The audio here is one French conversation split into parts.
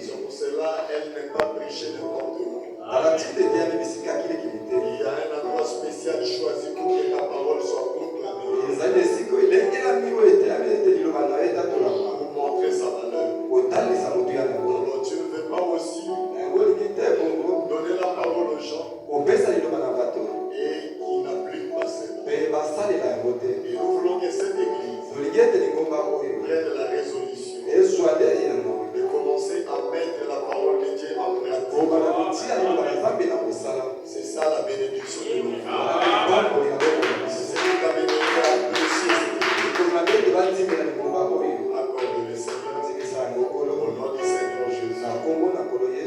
C'est pour cela elle n'est pas prêchée n'importe où. Il y a un endroit spécial choisi pour que la parole soit proclamée. Pour montrer sa valeur. Alors tu ne veux pas aussi donner la parole aux gens et qui n'appliquent pas cela. Et nous voulons que cette église prenne la résolution de commencer à mettre la parole de Dieu en pratique. C'est ça la bénédiction de nos vies. C'est ce qui t'a béni à apprécier cette église. Accorde le Seigneur. Au nom du Seigneur Jésus.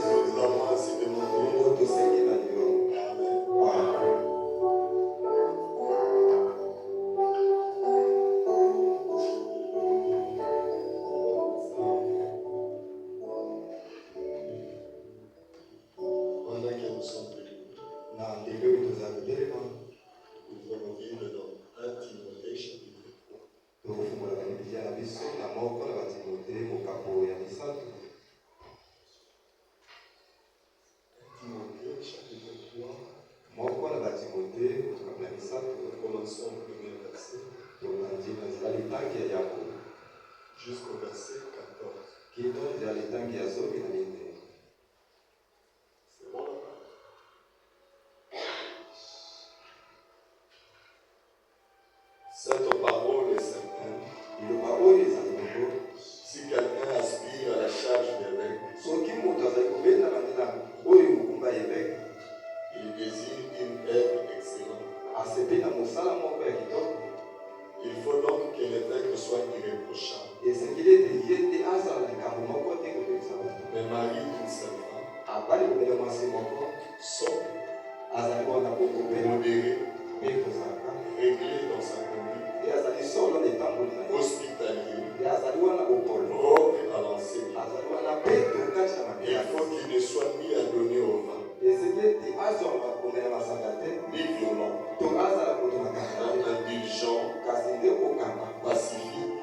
Nous avons ainsi demandé. Amen. Pendant que nous sommes venus, nous allons vivre dans 1 Timothée chapitre 3. Commençons au premier verset jusqu'au verset 14. C'est bon là-bas? Cette parole est certaine. Si quelqu'un aspire à la charge d'évêque, il désire une œuvre excellente. Il faut donc que l'évêque soit irréprochable. Mais marie d'une seule femme, sobre, modéré, réglé dans sa conduite, hospitalier, propre à l'enseignement. Il faut qu'il ne soit ni adonné au vin, ni violent, indulgent, pacifique,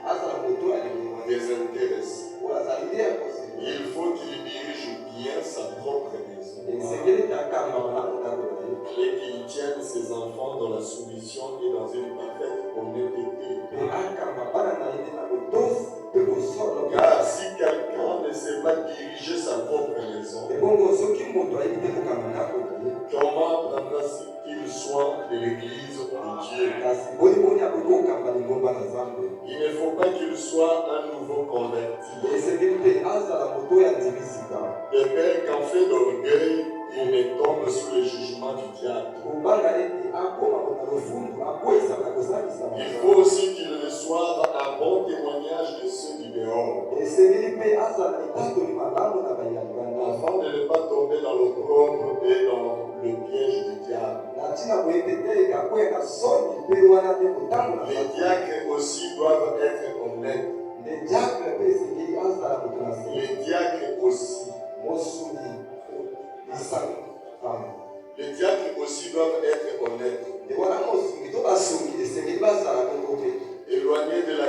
désintéressé. Il faut qu'il dirige bien sa propre maison et qu'il tienne ses enfants dans la soumission et dans une parfaite honnêteté. Car si quelqu'un ne sait pas diriger sa propre maison, comment prendra-t-il soin de l'église de Dieu? Il ne faut pas qu'il soit un nouveau converti. De peur qu'en fait d'orgueil, il ne tombe sous le jugement du diable. Il faut aussi qu'il reçoive un bon témoignage de ceux du dehors, afin de ne pas tomber dans l'opprobre et dans le piège du diable. Les diacres aussi doivent être honnêtes. Les diacres aussi doivent être honnêtes. Éloignés de la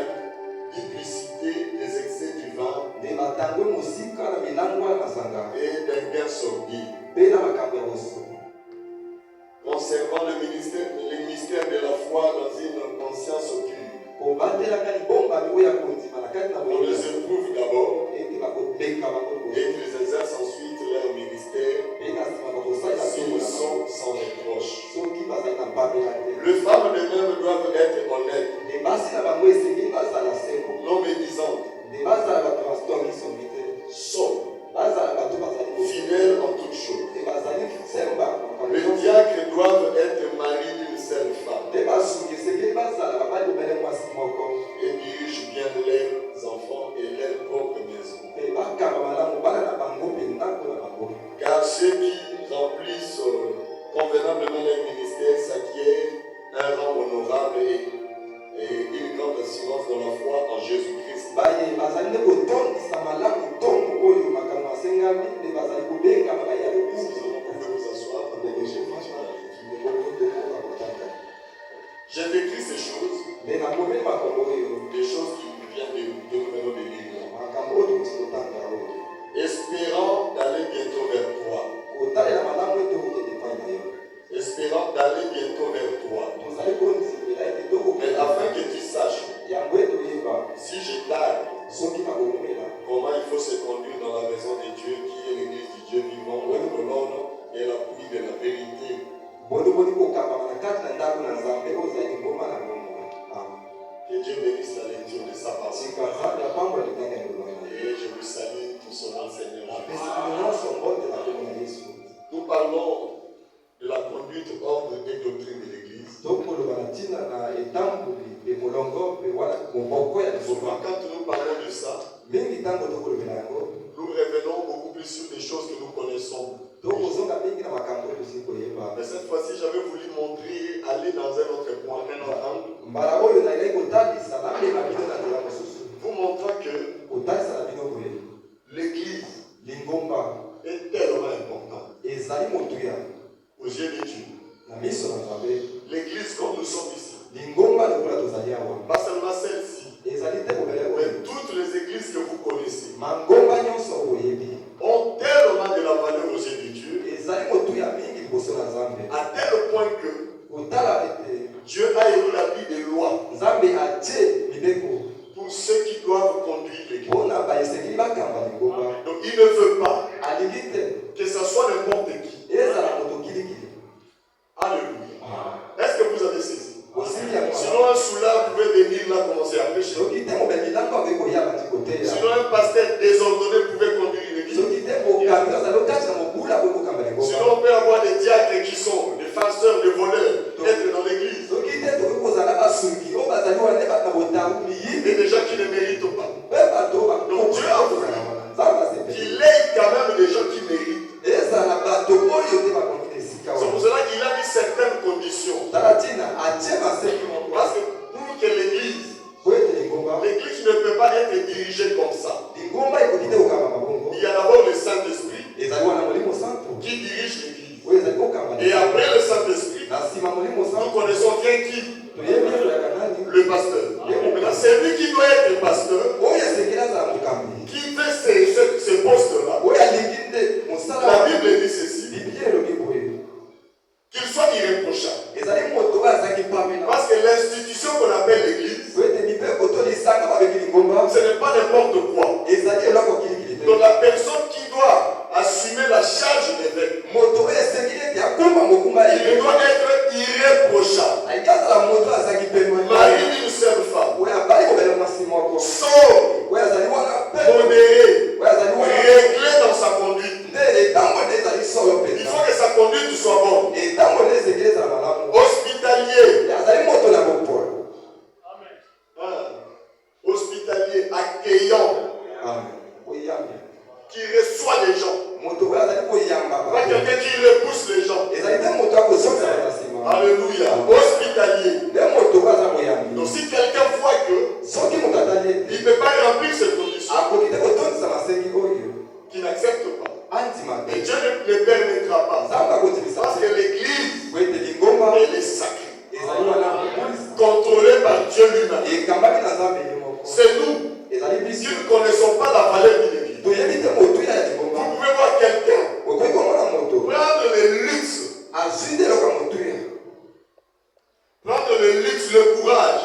duplicité, des excès du vin et d'un gain sordide. Conservant le mystère de la foi dans une conscience pure. On les éprouve d'abord et qu'ils exercent ensuite leur ministère s'ils sont sans reproche. Les femmes de même doivent être honnêtes, non médisantes, sobres, fidèles en toutes choses. Les diacres doivent être maris d'une seule femme et dirigent bien leurs enfants et leur propre maison. Car ceux qui remplissent convenablement leur ministère s'acquièrent un rang honorable et une grande assurance dans la foi en Jésus-Christ. J'ai décrit ces choses, des choses qui viennent de nous venons de lire. Et Que Dieu bénisse la lecture de sa parole. Et je vous salue tout son nom, Seigneur. Nous parlons de la conduite, ordre et doctrine de l'Église. Souvent, quand nous parlons de ça, nous revenons beaucoup plus sur des choses que nous connaissons. Mais cette fois-ci, j'avais voulu montrer, aller dans un autre point, un autre angle. Vous montrant que l'Église est tellement importante aux yeux de Dieu. L'Église comme nous sommes ici, pas seulement celle-ci, mais toutes les églises que vous connaissez ont tellement de la valeur aux yeux de Dieu, à tel point que Dieu a établi des lois pour ceux qui doivent conduire l'Église. Donc il ne veut pas que ce soit n'importe qui. Alléluia. Est-ce que vous avez saisi? Sinon un soulard pouvait venir là commencer à prêcher. Sinon un pasteur désordonné pouvait conduire une église. Sinon on peut avoir des diacres qui sont des farceurs, des voleurs, être dans l'église. Et des gens qui ne méritent pas. Donc Dieu a voulu qu'il ait quand même des gens qui méritent. C'est pour cela qu'il a mis certaines conditions. Parce que pour que l'église ne peut pas être dirigée comme ça. Il y a d'abord le Saint-Esprit qui dirige l'église. Et après le Saint-Esprit, nous connaissons bien qui? Le pasteur. Maintenant, c'est lui qui doit être pasteur, qui fait ce poste-là. La Bible dit ceci, qu'il soit irréprochable. Parce que l'institution qu'on appelle l'église, ce n'est pas n'importe quoi. Donc la personne qui doit assumer la charge d'évêque, il doit être irréprochable. Marie d'une seule femme, sobre, modéré, réglé dans sa conduite. Il faut que sa conduite soit bonne. Hospitalier. Hospitalier, accueillant. Qui reçoit les gens. Pas quelqu'un qui repousse les gens. Alléluia. Hospitalier. Donc si quelqu'un voit que il ne peut pas remplir cette condition, qu'il n'accepte pas, et Dieu ne permettra pas. Parce que l'église, elle est sacrée, contrôlée par Dieu lui-même. C'est nous qui ne connaissons pas la valeur de l'église. Vous pouvez voir quelqu'un prendre le luxe, le courage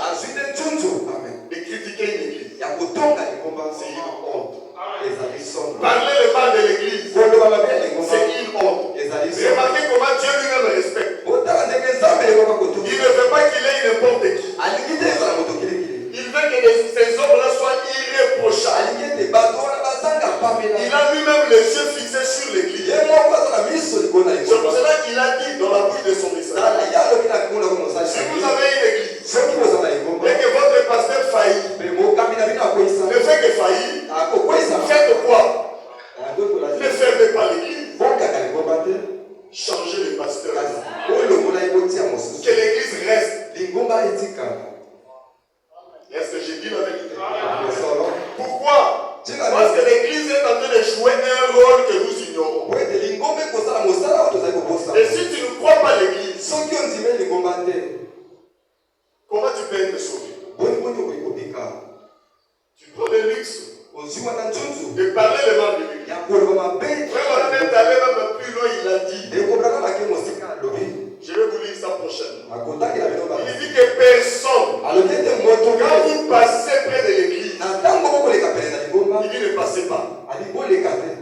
de critiquer une église. C'est une honte. Parler le mal de l'église, c'est une honte. Remarquez comment Dieu lui-même respecte. Il ne veut pas qu'il ait n'importe qui. Il veut que ces hommes-là soient irréprochables. Il a lui-même les yeux fixés sur l'église. C'est pour cela qu'il a dit dans la bouche de son message, si vous avez une église et que votre pasteur faillit, ne fait que faillir, faites quoi? Ne fermez pas l'église. Changez le pasteur. Que l'église reste. Est-ce que j'ai dit la vérité? Pourquoi? Parce que l'église est en train de jouer un rôle que nous ignorons. Et si tu ne crois pas l'église, comment tu peux être sauvé? Tu prends le luxe de parler le mal de l'église. Vraiment, même d'aller même plus loin, il a dit. Je vais vous lire ça prochainement. Il dit que personne, quand vous passez près de l'église, il dit ne passez pas.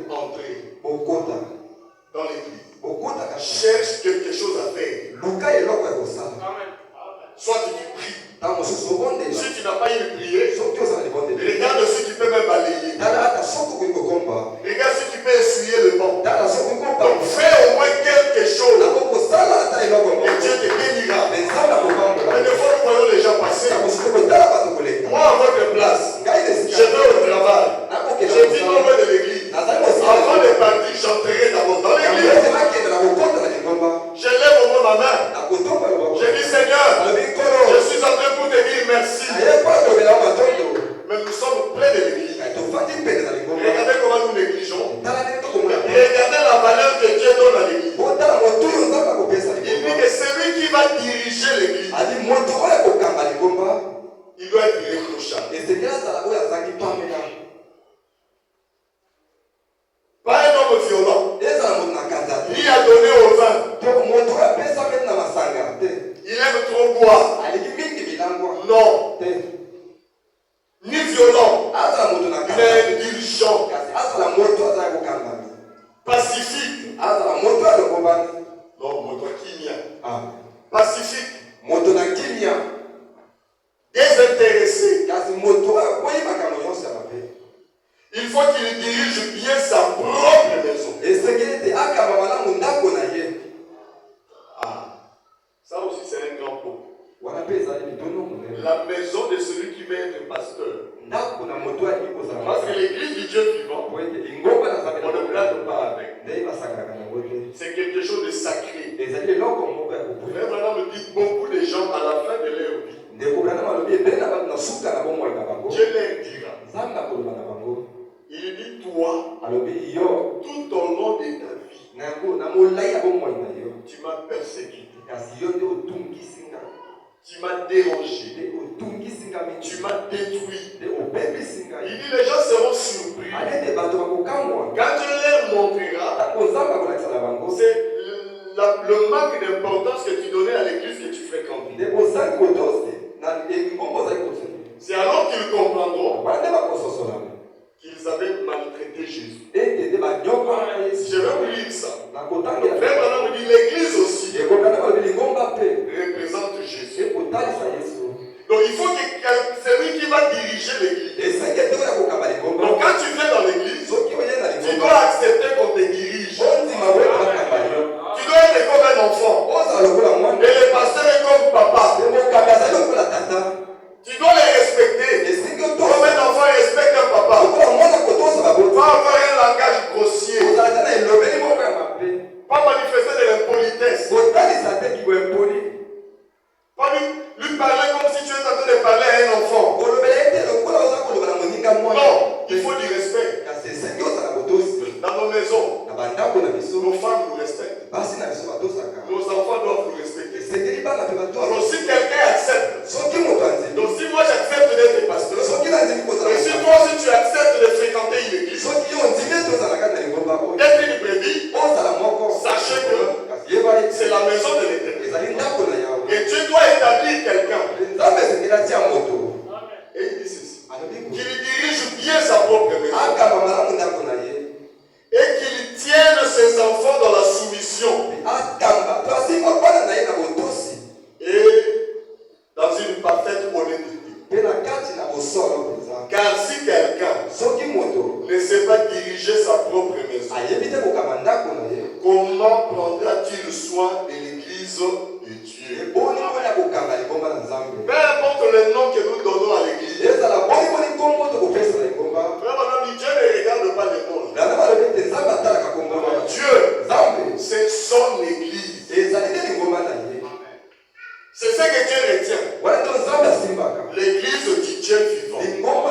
Entrez dans l'église. cherche quelque chose à faire. Soit tu pries. Si tu n'as pas eu de prière, regarde si tu peux même balayer. Regarde si tu peux essuyer le banc. Donc fais au moins quelque chose. Et Dieu te bénira. Mais des fois nous voyons les gens passer. Moi à votre place, je vais au travail. Je dis non loin de l'église. Avant de partir, j'entrerai d'abord dans l'église. Je lève au moins ma main. Je dis Seigneur, je suis en train pour te dire merci. Mais nous sommes près de l'église. Regardez comment nous négligeons. Regardez la valeur que Dieu donne à l'église. Il dit que celui qui va diriger l'église, il doit être irréprochable. Pas un homme violent. Ni à donner au vin. Il aime trop boire. Non. Ni violent. Mais indulgent. Pacifique. Non, moto kimia. Pacifique. Désintéressé. Il faut qu'il dirige bien sa propre maison. Ça aussi c'est un grand point. La maison de celui qui veut être pasteur. Parce que l'église du Dieu vivant, on ne blague pas avec. C'est quelque chose de sacré. Frère Branham me dit beaucoup de gens à la fin de leur vie, Dieu leur dira. Il dit toi, tout au long de ta vie, tu m'as persécuté. Tu m'as dérangé. Tu m'as détruit. Il dit les gens seront surpris. Quand Dieu leur montrera, c'est le manque d'importance que tu donnais à l'église que tu fréquentes. C'est alors qu'ils comprendront qu'ils avaient maltraité Jésus. Je vais vous lire ça. Frère Branham me dit l'église aussi représente Jésus. Donc il faut que c'est lui qui va diriger l'église. Donc quand tu viens dans l'église, tu dois accepter qu'on te dirige. Tu dois être comme un enfant. Et le pasteur est comme papa. Tu dois les respecter. Comme un enfant respecte un papa. Tu dois avoir un langage grossier. Pas manifester de l'impolitesse. Pas lui parler comme si tu es en train de parler à un enfant. Non, il faut du respect. Dans nos maisons, nos femmes nous respectent. Nos enfants doivent nous respecter. Alors si quelqu'un accepte, donc si moi j'accepte d'être pasteur, et si toi aussi tu acceptes de fréquenter une église, d'être une brebis, sachez que c'est la maison de l'Éternel. Et Dieu doit établir quelqu'un. Et il dit ceci. Qu'il dirige bien sa propre maison. Et qu'il tienne ses enfants dans la soumission. Et dans une parfaite honnêteté. Car si quelqu'un ne sait pas diriger sa propre maison, comment prendra-t-il soin de l'église de Dieu? Peu importe le nom que nous donnons à l'église. Dieu ne regarde pas les noms. Dieu, c'est son église. C'est ce que Dieu retient. L'église du Dieu vivant.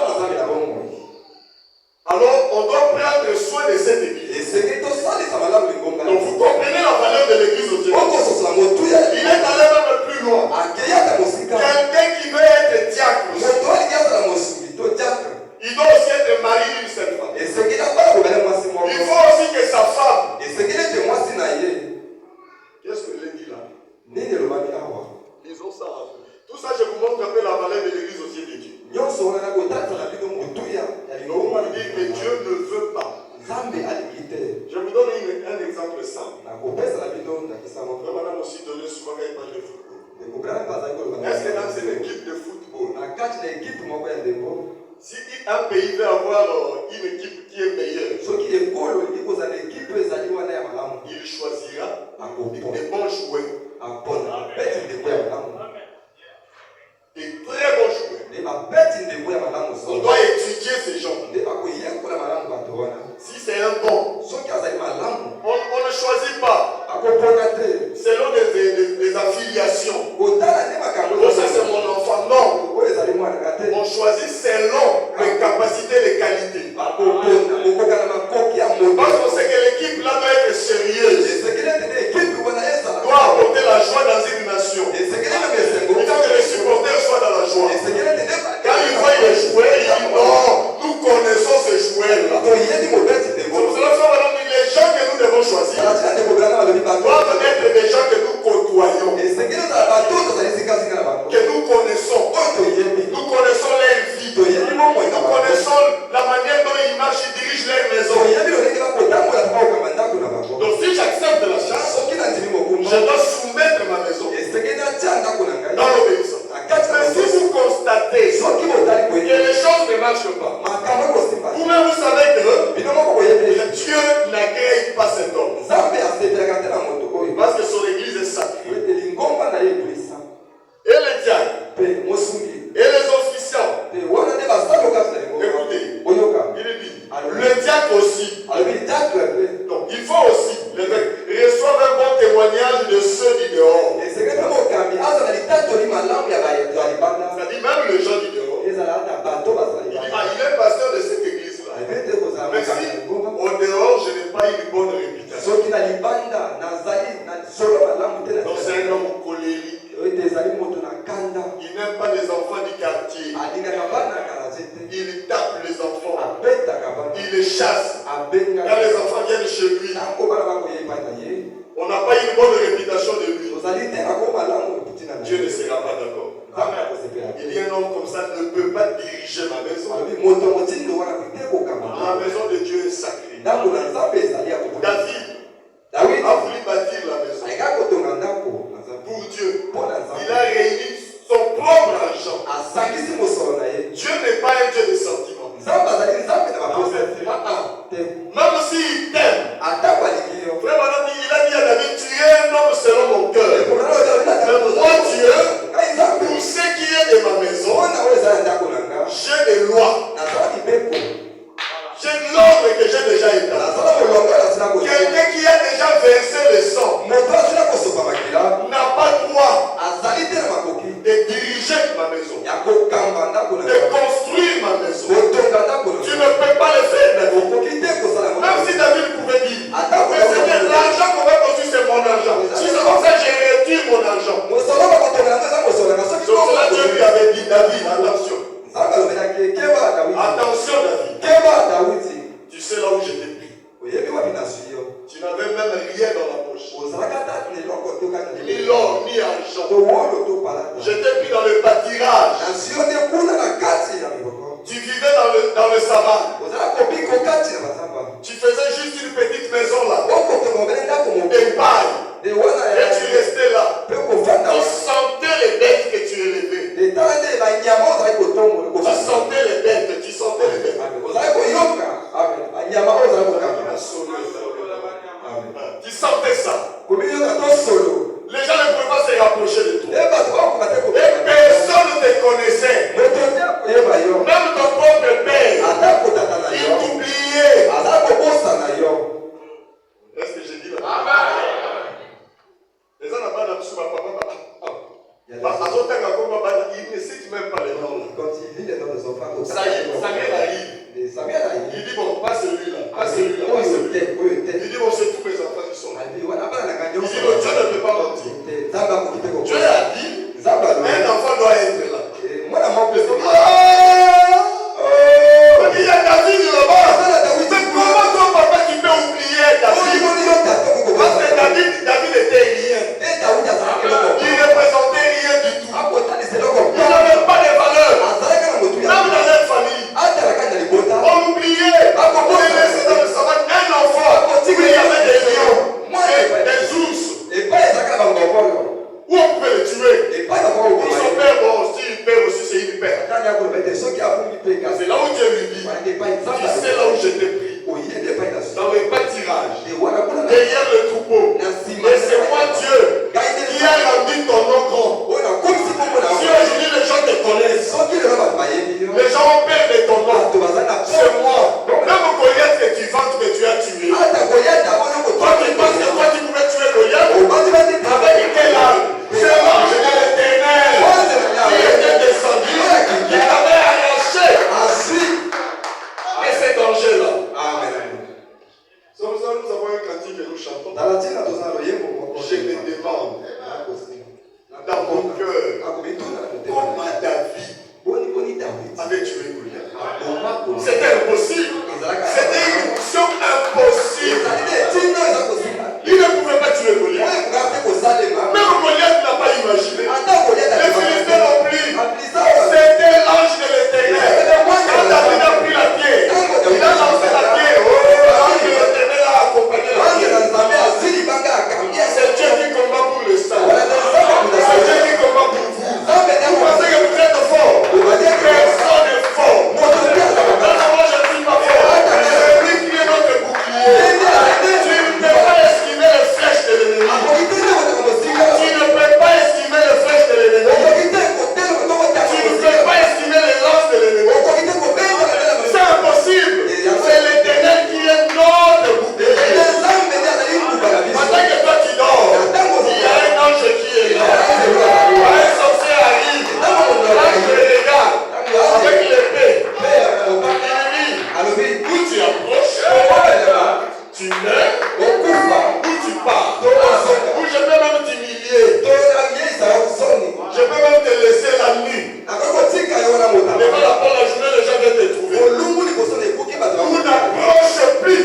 Alors, on doit prendre soin de cette église. Donc, vous comprenez la valeur de l'église de Dieu. un pays veut avoir une équipe qui est meilleure, il choisira des bons joueurs, des très bons joueurs. On doit étudier ces gens. Si c'est un bon, on ne choisit pas selon des affiliations. Oh, ça c'est mon enfant. Non. On choisit selon les capacités, les qualités. Parce qu'on sait que l'équipe là doit être sérieuse. Doit apporter la joie dans une nation. Il faut que les supporters soient dans la joie. Quand ils voient les joueurs, ils disent non, nous connaissons ces joueurs-là. Les gens que nous devons choisir doivent être des gens que nous côtoyons, que nous connaissons. Nous connaissons leur vie. Nous connaissons la manière dont ils marchent, ils dirigent leur maison. Donc si j'accepte la charge, je dois soumettre ma maison dans l'obéissance. Mais si vous constatez que les choses ne marchent pas, vous-même vous savez que Dieu n'accueille pas cet homme. Parce que son église est sacrée. Et les diacres, et les officiants, écoutez, il dit, le diacre aussi. Donc il faut aussi reçoivent un bon témoignage de ceux du dehors. C'est-à-dire même le gens du dehors. Il dit, il est pasteur de cette église-là. Mais si au dehors je n'ai pas une bonne réputation, donc c'est un homme colérique. Il n'aime pas les enfants du quartier. Il tape les enfants. Il les chasse. Quand les enfants viennent chez lui, on n'a pas une bonne réputation de lui. Dieu ne sera pas d'accord. Il y a un homme comme ça ne peut pas diriger ma maison. La maison de Dieu est sacrée. David a voulu bâtir la maison pour Dieu. Il a réuni son propre argent. Dieu n'est pas un Dieu de sentiments. Même s'il t'aime, vraiment, il a dit à David, tu es un homme selon mon cœur. Mais moi, Dieu, pour ce qui est de ma maison, j'ai des lois. J'ai l'ordre que j'ai déjà établi. Quelqu'un qui a déjà versé le sang n'a pas droit de diriger ma maison, de construire ma maison. Tu ne peux pas le faire, David. Même si David pouvait dire, mais Seigneur, l'argent qu'on va construire, c'est mon argent. Si c'est comme ça, je retire mon argent. Donc là, Dieu lui avait dit, David, attention. Attention, David. Tu sais là où je t'ai pris. Tu n'avais même rien dans la poche. Ni l'or, ni argent. Je t'ai pris dans le pâturage. Tu vivais dans le savane. Tu faisais juste une petite maison là. Des pailles. Et tu restais là. Tu sentais les bêtes que tu élevais. Tu sentais les bêtes. Tu sentais les bêtes. Tu sentais ça. Les gens ne pouvaient pas se rapprocher de toi. Et personne ne te connaissait. Même ton propre père, il t'oubliait. Est-ce que j'ai dit là? Les gens n'ont pas d'absolu, papa. Il ne cite même pas les noms. Quand il lit les noms de son frère, ça y est, Samuel arrive. Il dit bon, pas celui-là, pas celui-là, pas celui-là. Il dit bon, c'est tous mes enfants qui sont là. Il dit bon, Dieu ne derrière le troupeau. Et c'est moi Dieu qui a rendu ton nom grand. Si aujourd'hui les gens te connaissent, les gens ont peur de ton nom. C'est moi. Même Goliath que tu vantes que tu as tué. Toi tu penses que toi tu pouvais tuer Goliath avec quelle arme? C'est l'ange de l'Éternel qui était descendu, qui t'avait arraché de ces dangers-là. Nous avons un cantique que nous chantons. Je me demande dans mon cœur comment David avait tué Goliath. C'était impossible. C'était une mission impossible. Il ne pouvait pas tuer Goliath. Même Goliath n'a pas imaginé. Les Philistins non plus. C'était l'ange de l'Éternel. Quand David a pris la pierre, il a lancé la pierre. L'ange de l'Éternel a accompagné la pierre. C'est Dieu qui combat pour le sang. C'est Dieu qui combat pour vous. Vous pensez que vous êtes fort. Personne n'est fort. Moi je ne suis pas fort. C'est lui qui est notre bouclier. Tu ne peux pas esquiver les flèches de l'ennemi. Tu ne peux pas esquiver les flèches de l'ennemi. Tu ne peux pas esquiver les lances de l'ennemi. C'est impossible. C'est l'Éternel qui est notre bouclier. Pendant que toi tu dors, il y a un ange qui est là. Un sorcier arrive. L'ange te regarde avec l'épée. Ennemi, où tu approches, tu meurs, où tu pars, où je peux même t'humilier. Je peux même te laisser la nuit. Devant la porte la journée, les gens viennent te trouver. Vous n'approchez plus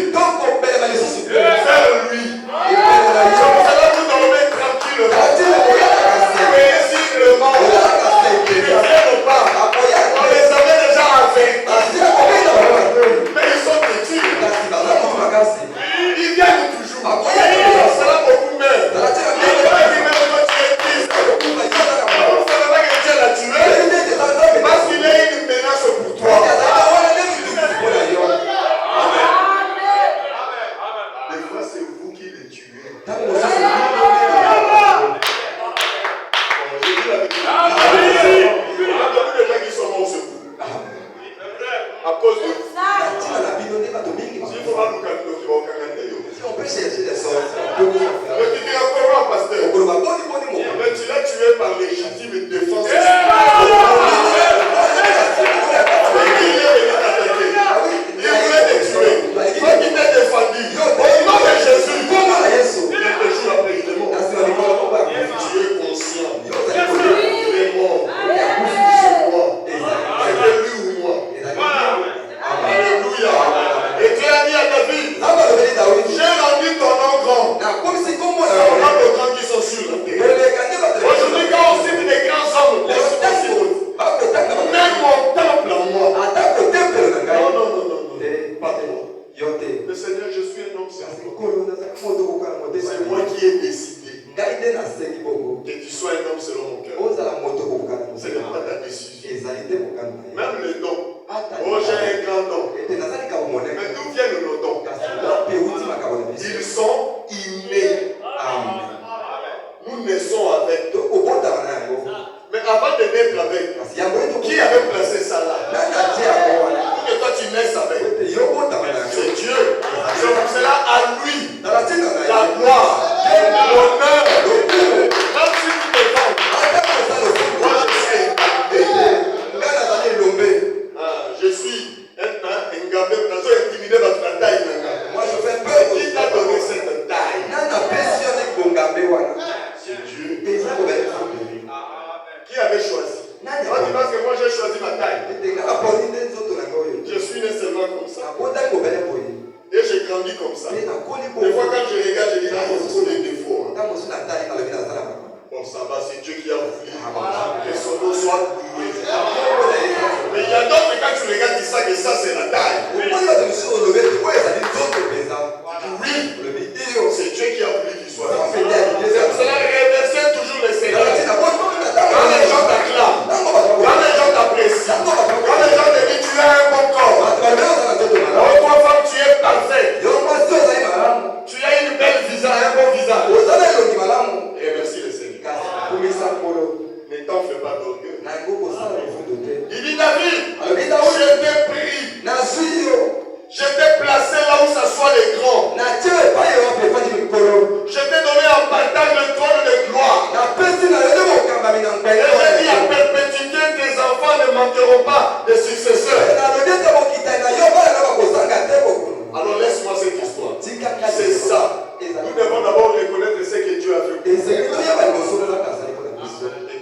vers lui. C'est pour cela que vous dormez tranquillement. Paisiblement. Ils ne viennent pas. On les avait déjà avertis. Mais ils sont petits. Ils viennent toujours. Cela beaucoup même. Il ne va pas dire même que tu es triste. Vous ne savez pas que Dieu l'a tué. Parce qu'il est une menace pour toi. Des fois, c'est vous qui les tuez. Il y a beaucoup de gens qui sont morts sur vous. À cause de vous. S'il faut pas nous calmer, tu vas au Canada. On peut chercher des sorts. Mais tu diras comment, pasteur? Mais tu l'as tué par légitime défense. Il est venu t'attaquer. Il voulait te tuer. Toi qui t'es défendu. Au nom de Jésus. Quelques jours après, il est mort. Tu es conscient. Il est mort. C'est moi. C'est lui ou moi. Alléluia. Et tu as dit à David, j'ai rendu ton nom grand. On a de grands qui sont sur la terre. Aujourd'hui, quand on cite des grands hommes, même mon temple en moi. Non. Pas toi. Le Seigneur, je suis un homme sérieux. C'est moi qui ai décidé que tu sois un homme selon mon cœur. Ce n'est pas ta décision. Même le don. Oh, j'ai un grand don. Mais d'où viennent nos dons? Ils sont innés. Nous naissons avec. Mais avant de naître avec, qui avait placé ça là? Pour que toi tu naisses avec. C'est Dieu. C'est pour cela à lui la gloire, l'honneur. Même si tu te vends, moi je suis ingabé, intimidé par ta taille. Moi je fais peur. Qui t'a donné cette taille? C'est Dieu. Qui avait choisi? Toi tu penses que moi j'ai choisi ma taille? Je suis né seulement comme ça. Et j'ai grandi comme ça. Des fois quand je regarde, je dis ce sont des défauts. Bon, ça va, c'est Dieu qui a voulu que son nom soit doué. Mais il y a d'autres, quand tu regardes, tu sais que ça c'est la taille. Oui, c'est Dieu qui a voulu qu'il soit là. C'est pour cela remercier toujours le Seigneur. Quand les gens t'acclament, quand les gens t'apprécient, quand les gens te disent tu as un bon corps, oh, toi femme tu es parfaite, tu as une belle vie. C'est ça. Nous devons d'abord reconnaître ce que Dieu a fait. Et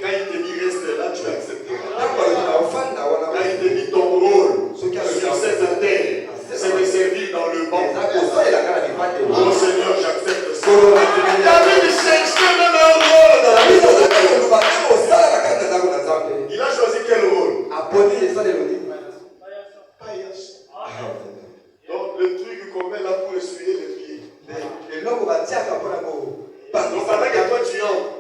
quand il te dit reste là, tu accepteras. Quand il te dit ton rôle sur cette terre, c'est de servir dans le banc. Oh Seigneur, j'accepte ça. David cherchait même un rôle dans la vie. Il a choisi quel rôle? Donc le truc qu'on met là pour essuyer les pieds. Donc pendant que toi tu entres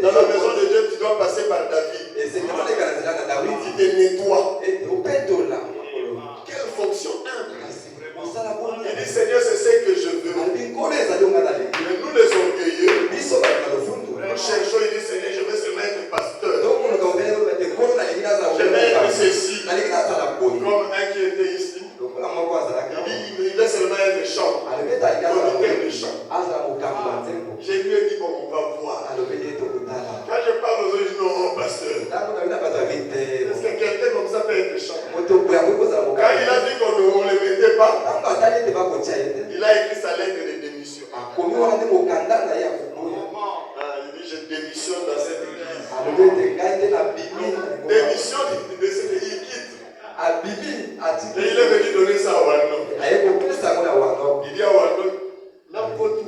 dans la maison de Dieu, tu dois passer par David. Il te nettoie. Quelle fonction humble. Il dit Seigneur, c'est ce que je veux. Mais nous les orgueilleux, nous cherchons, il dit Seigneur, je veux seulement être pasteur. Je vais être ceci. Comme un qui était ici. Il veut seulement être chant. Conducteur de chant. Je lui ai dit bon, on va voir. Quand je parle aux autres, je dis non, pasteur. Est-ce que quelqu'un comme ça peut être chant? Quand il a dit qu'on ne le mettait pas, il a écrit sa lettre de démission. Il dit je démissionne dans cette église. Démission de cette église, il quitte. Et il est venu donner ça à Wano. Il dit à Wano, n'importe où.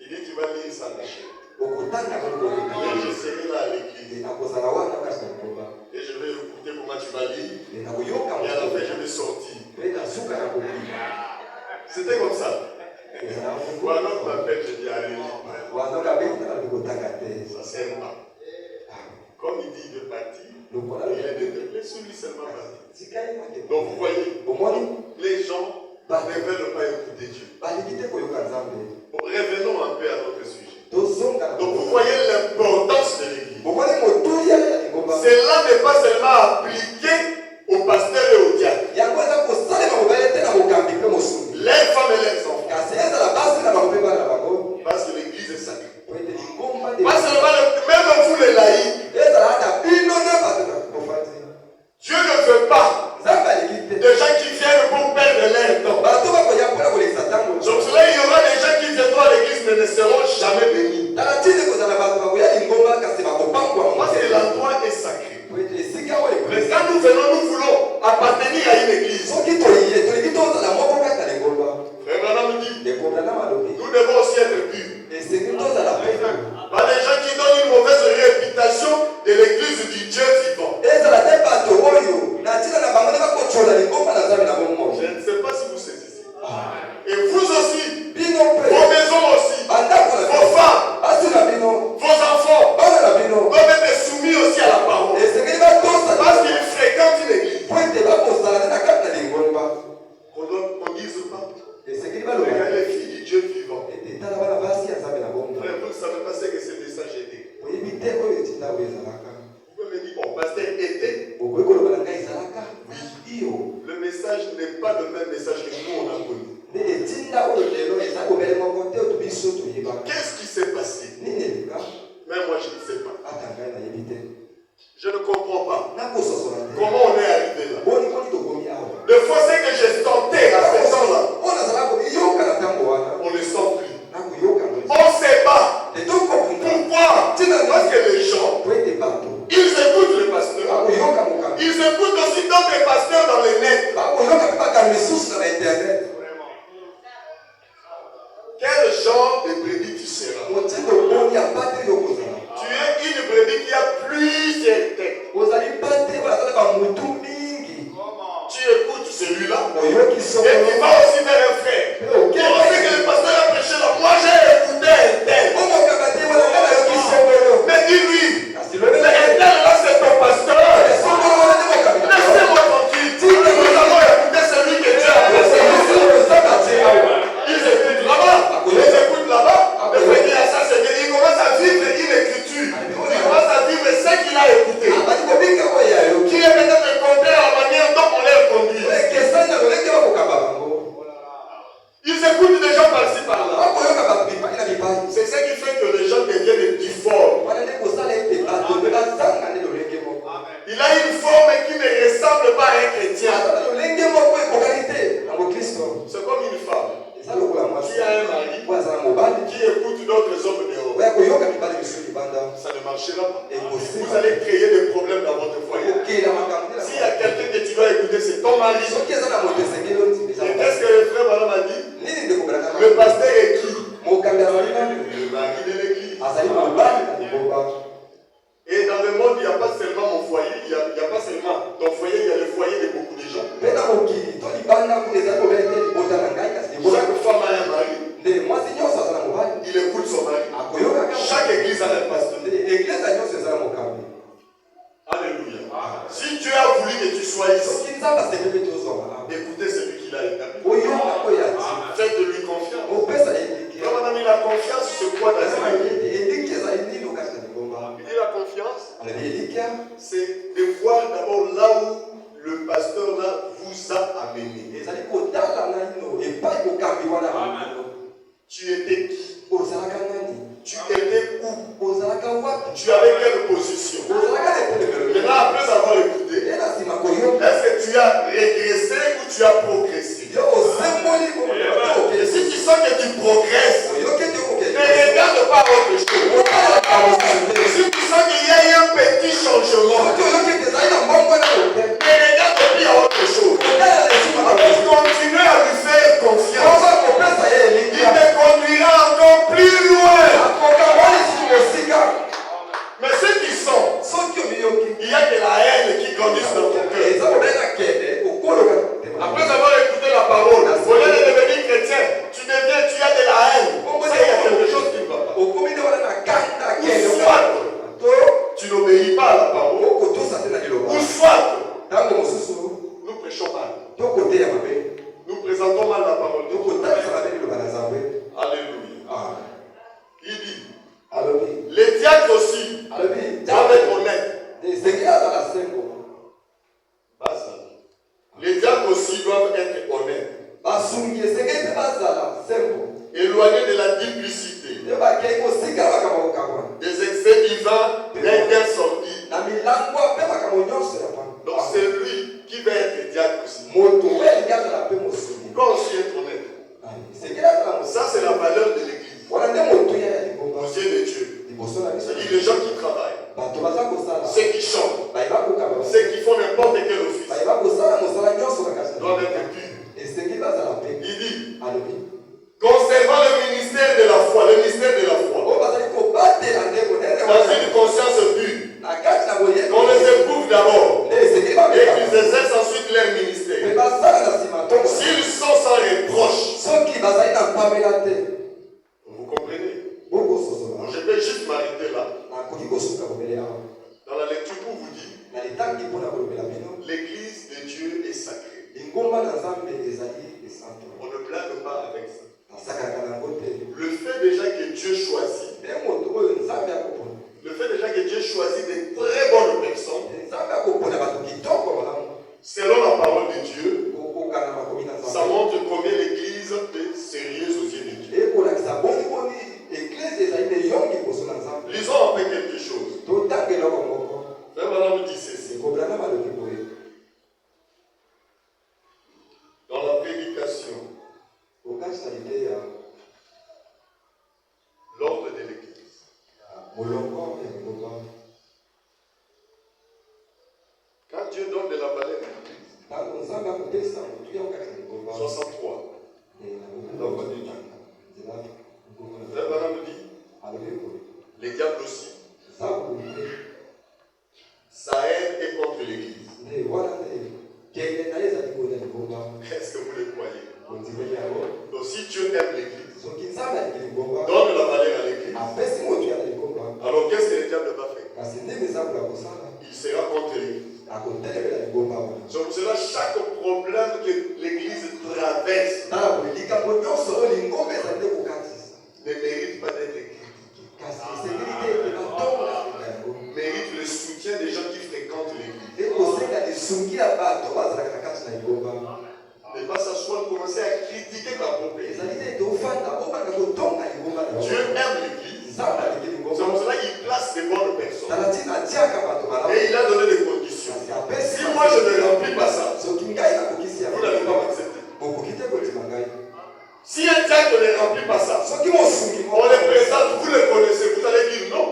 Il dit tu vas lire ça là. Et je serai là à l'église. Et je vais écouter comment tu vas lire. Et à la fin, je vais sortir. C'était comme ça. Wano m'appelle, je dis allez. Ça sert pas. Comme il dit, il veut partir. Il est déterminé sur lui seulement partir. Donc vous voyez, les gens ne veulent pas écouter Dieu. Bon, revenons un peu à notre sujet. Donc vous voyez l'importance de l'église. Cela n'est pas seulement appliqué aux pasteurs et aux diacres. Les femmes et les enfants. Parce que l'église est sacrée. Pas seulement même vous les laïcs. Dieu ne veut pas des gens qui viennent pour perdre leur temps. Donc cela, il y aura des gens qui viendront à l'église mais ne seront jamais bénis. Parce que l'endroit est sacré. Mais quand nous venons, nous voulons appartenir à une église. Frère Branham dit, nous devons aussi être purs. Pas des gens qui donnent une mauvaise réputation de l'église du Dieu vivant. Je ne sais pas si vous saisissez. Et vous aussi, vos maisons aussi, vos femmes, vos enfants doivent être soumis aussi à la parole. Parce qu'ils fréquentent une église. On ne dise pas. Regardez les filles du Dieu vivant. Frère, vous ne savez pas ce que ce message était. Vous pouvez me dire, bon, pasteur était. Oui. Le message n'est pas le même message que nous on a connu. Qu'est-ce qui s'est passé? Même moi je ne sais pas. Je ne comprends pas. Comment on est arrivé là? Le fossé que j'ai tenté à ce temps-là, on ne sent plus. On ne sait pas. Pourquoi? Parce que les gens, ils écoutent le pasteur. Ils écoutent aussi d'autres pasteurs dans les net. Quel genre de brebis tu seras? Tu es une brebis qui a plusieurs têtes. Tu écoutes celui-là et tu vas aussi vers un frère. On sait que le pasteur a prêché là. Moi j'ai écouté un tel. Mais dis-lui, un tel là c'est ton pasteur. Laissez-moi tranquille. Nous allons écouter celui que Dieu a placé. Ils écoutent là-bas. Et puis il y a ça, c'est bien. Ils commencent à vivre. marchera pas. Et aussi, Vous allez créer des problèmes dans votre foyer. S'il y a quelqu'un que tu dois écouter, c'est ton mari. Et qu'est-ce que le frère Madame a dit? Le pasteur est qui? Le mari de l'église. Et dans le monde, il n'y a pas seulement mon foyer, il n'y a pas seulement ton foyer, il y a le foyer de beaucoup de gens. Chaque femme a un mari. Il écoute son mari. Chaque église a un pasteur. Alléluia. Si Dieu a voulu que tu sois ici, écoutez celui qui l'a établi. Faites-lui confiance. Quand on a mis la confiance, c'est quoi dans la vie? Il dit la confiance, c'est de voir d'abord là où le pasteur là vous a amené. Tu étais qui? Tu étais où? Tu avais quelle position? Maintenant, après avoir écouté, est-ce que tu as régressé ou tu as progressé? Et si tu sens que tu progresses, ne regarde pas autre chose. Si tu sens qu'il y a eu un petit changement, ne regarde plus à autre chose. Continue à lui faire confiance. Il te conduira encore plus loin. Mais ceux qui sont, il y a de la haine qui grandissent dans ton cœur. Après avoir écouté la parole, au lieu de devenir chrétien, tu as de la haine. Ça, il y a quelque chose qui ne va pas. Ou soit tu n'obéis pas à la parole, ou soit nous prêchons mal. Nous présentons mal la parole. Alléluia. Il dit, les diacres aussi doivent être honnêtes. Les diacres aussi doivent être honnêtes. Éloignés de la duplicité, des excès divins, des gains sortis. Donc c'est lui qui va être diacre aussi. Il doit aussi être honnête. Ça c'est la valeur de l'église. Aux yeux de Dieu. C'est-à-dire les gens qui travaillent, ceux qui chantent, ceux qui font n'importe quel office, doivent être purs. Il dit, conservant le ministère de la foi, dans une conscience pure, qu'on les éprouve d'abord et qu'ils exercent ensuite leur ministère. S'ils sont sans reproche, vous comprenez? Je vais juste m'arrêter là. Dans la lecture pour vous dire, l'église de Dieu est sacrée. On ne blague pas avec ça. Le fait déjà que Dieu choisit, de très bonnes personnes, selon la parole de Dieu, ça montre combien l'église est sérieuse aux yeux de Dieu. Lisons un peu quelque chose. Frère Madame dit ceci. Dans la prédication, l'ordre de l'église. Quand Dieu donne de la valeur à l'église, 63. Frère Madame dit, les diables aussi. Ça aide et contre l'église. Est-ce que vous le croyez? Donc si Dieu aime l'église, donne la valeur à l'église, alors qu'est-ce que le diable va faire? Il sera contre l'église. C'est pour cela chaque problème que l'église traverse ne mérite pas d'être critiqué. Mérite le soutien des gens qui fréquentent l'église. Ne pas s'asseoir et commencer à critiquer ta propre église. Dieu aime l'église. C'est pour cela qu'il place des bonnes personnes. Et il a donné des conditions. Si moi je ne remplis pas ça, vous n'allez pas m'accepter. Si un diacre ne remplit pas ça, on le présente, vous le connaissez, vous allez dire non.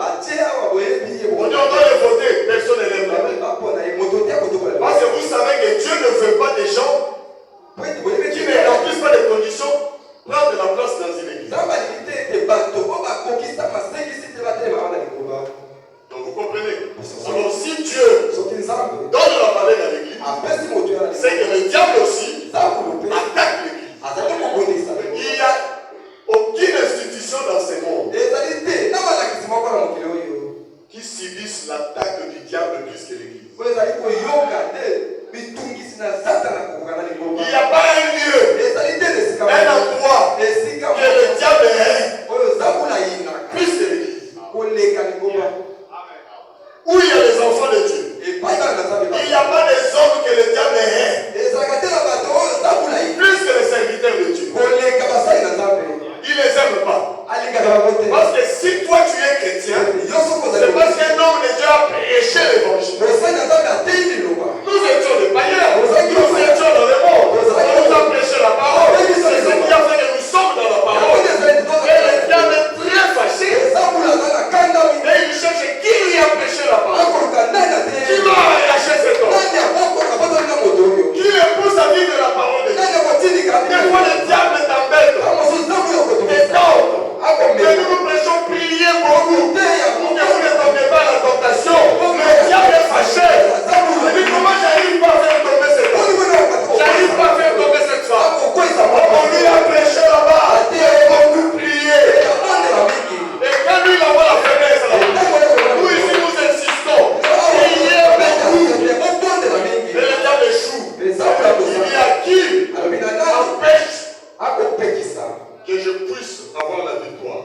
que je puisse avoir la victoire.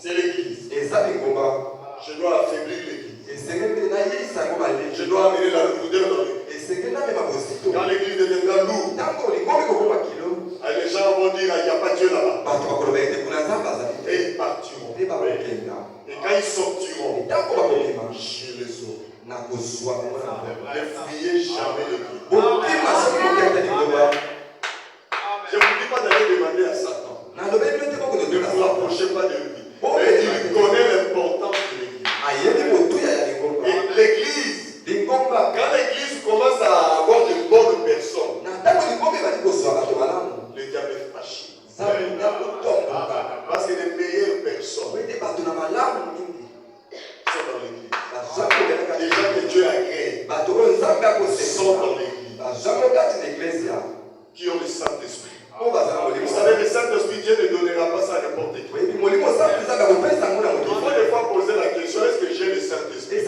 C'est l'église. Je dois affaiblir l'église. Je dois amener la lourdeur dans l'église. Quand l'église deviendra lourde, les gens vont dire il n'y a pas Dieu là-bas. Et ils partiront. Et quand ils sortiront, je les saurai. Ne fuyez jamais l'église. Je ne vous dis pas d'aller demander à Satan. Ne vous approchez pas de lui. Mais il connaît l'importance de l'église. Et l'église, quand l'église commence à avoir de bonnes personnes, le diable est fâché. Parce que les meilleures personnes sont dans l'église. Les gens que Dieu agrée sont dans l'église. Qui ont le Saint-Esprit. Vous savez, le Saint-Esprit, Dieu ne donnera pas ça à n'importe qui. Il faut des fois poser la question, est-ce que j'ai le Saint-Esprit?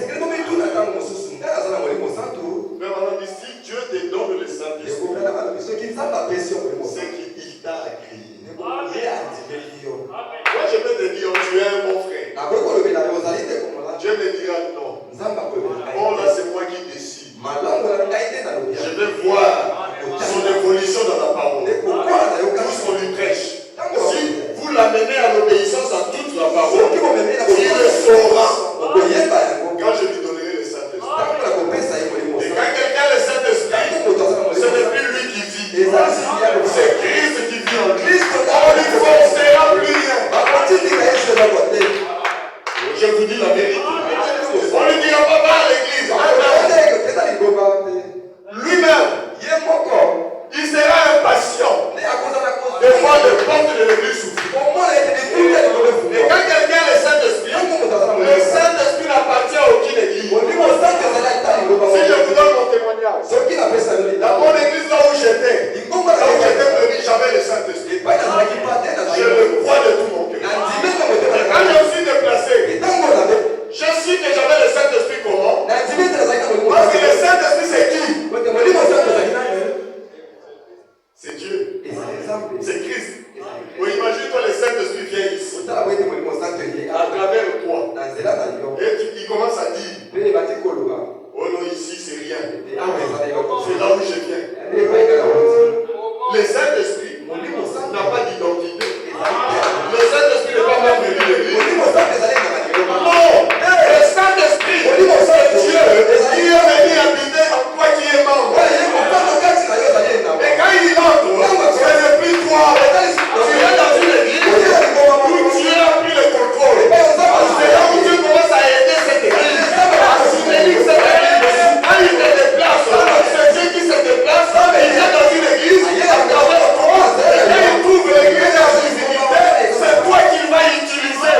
Mais maintenant, si Dieu te donne le Saint-Esprit, c'est qu'il t'a agréé. Moi, je peux te dire, tu es un bon frère. Dieu me dira non. Bon, là, c'est moi qui décide. Je vais voir son évolution dans la parole. Tout ce qu'on lui prêche. Si vous l'amenez à l'obéissance à toute la parole, il le saura quand je lui donnerai le Saint-Esprit. Et quand quelqu'un a le Saint-Esprit, ce n'est plus lui qui vit. C'est Christ qui vit en lui. On ne lui forcera plus rien. Je vous dis la vérité. On ne lui dira pas va à l'église. Lui-même, il sera impatient de voir les portes de l'église s'ouvrir. Et quand quelqu'un a le Saint-Esprit n'appartient à aucune église. Si je vous donne mon témoignage, dans mon église là où j'étais venu, j'avais le Saint-Esprit. Je le crois de tout mon cœur. Et quand je me suis déplacé, je suis que j'avais le Saint-Esprit comment? Parce que le Saint-Esprit c'est qui? C'est Dieu. C'est Christ. Oui, imagine-toi, le Saint-Esprit vient ici. À travers toi. Et il commence à dire, oh non, ici c'est rien. C'est là où je viens. Le Saint-Esprit n'a pas d'identité. Le Saint-Esprit n'est pas membre de l'église. Non, le Saint-Esprit, c'est Dieu qui est venu habiter en toi qui est membre. Et quand il entre, ce n'est plus toi. Tu es dans une église où Dieu a pris le contrôle. C'est là où Dieu commence à aider cette église. Quand il te déplace, c'est Dieu qui se déplace. Il vient dans une église à travers toi. Et quand il trouve l'église en divinité, c'est toi qu'il va utiliser.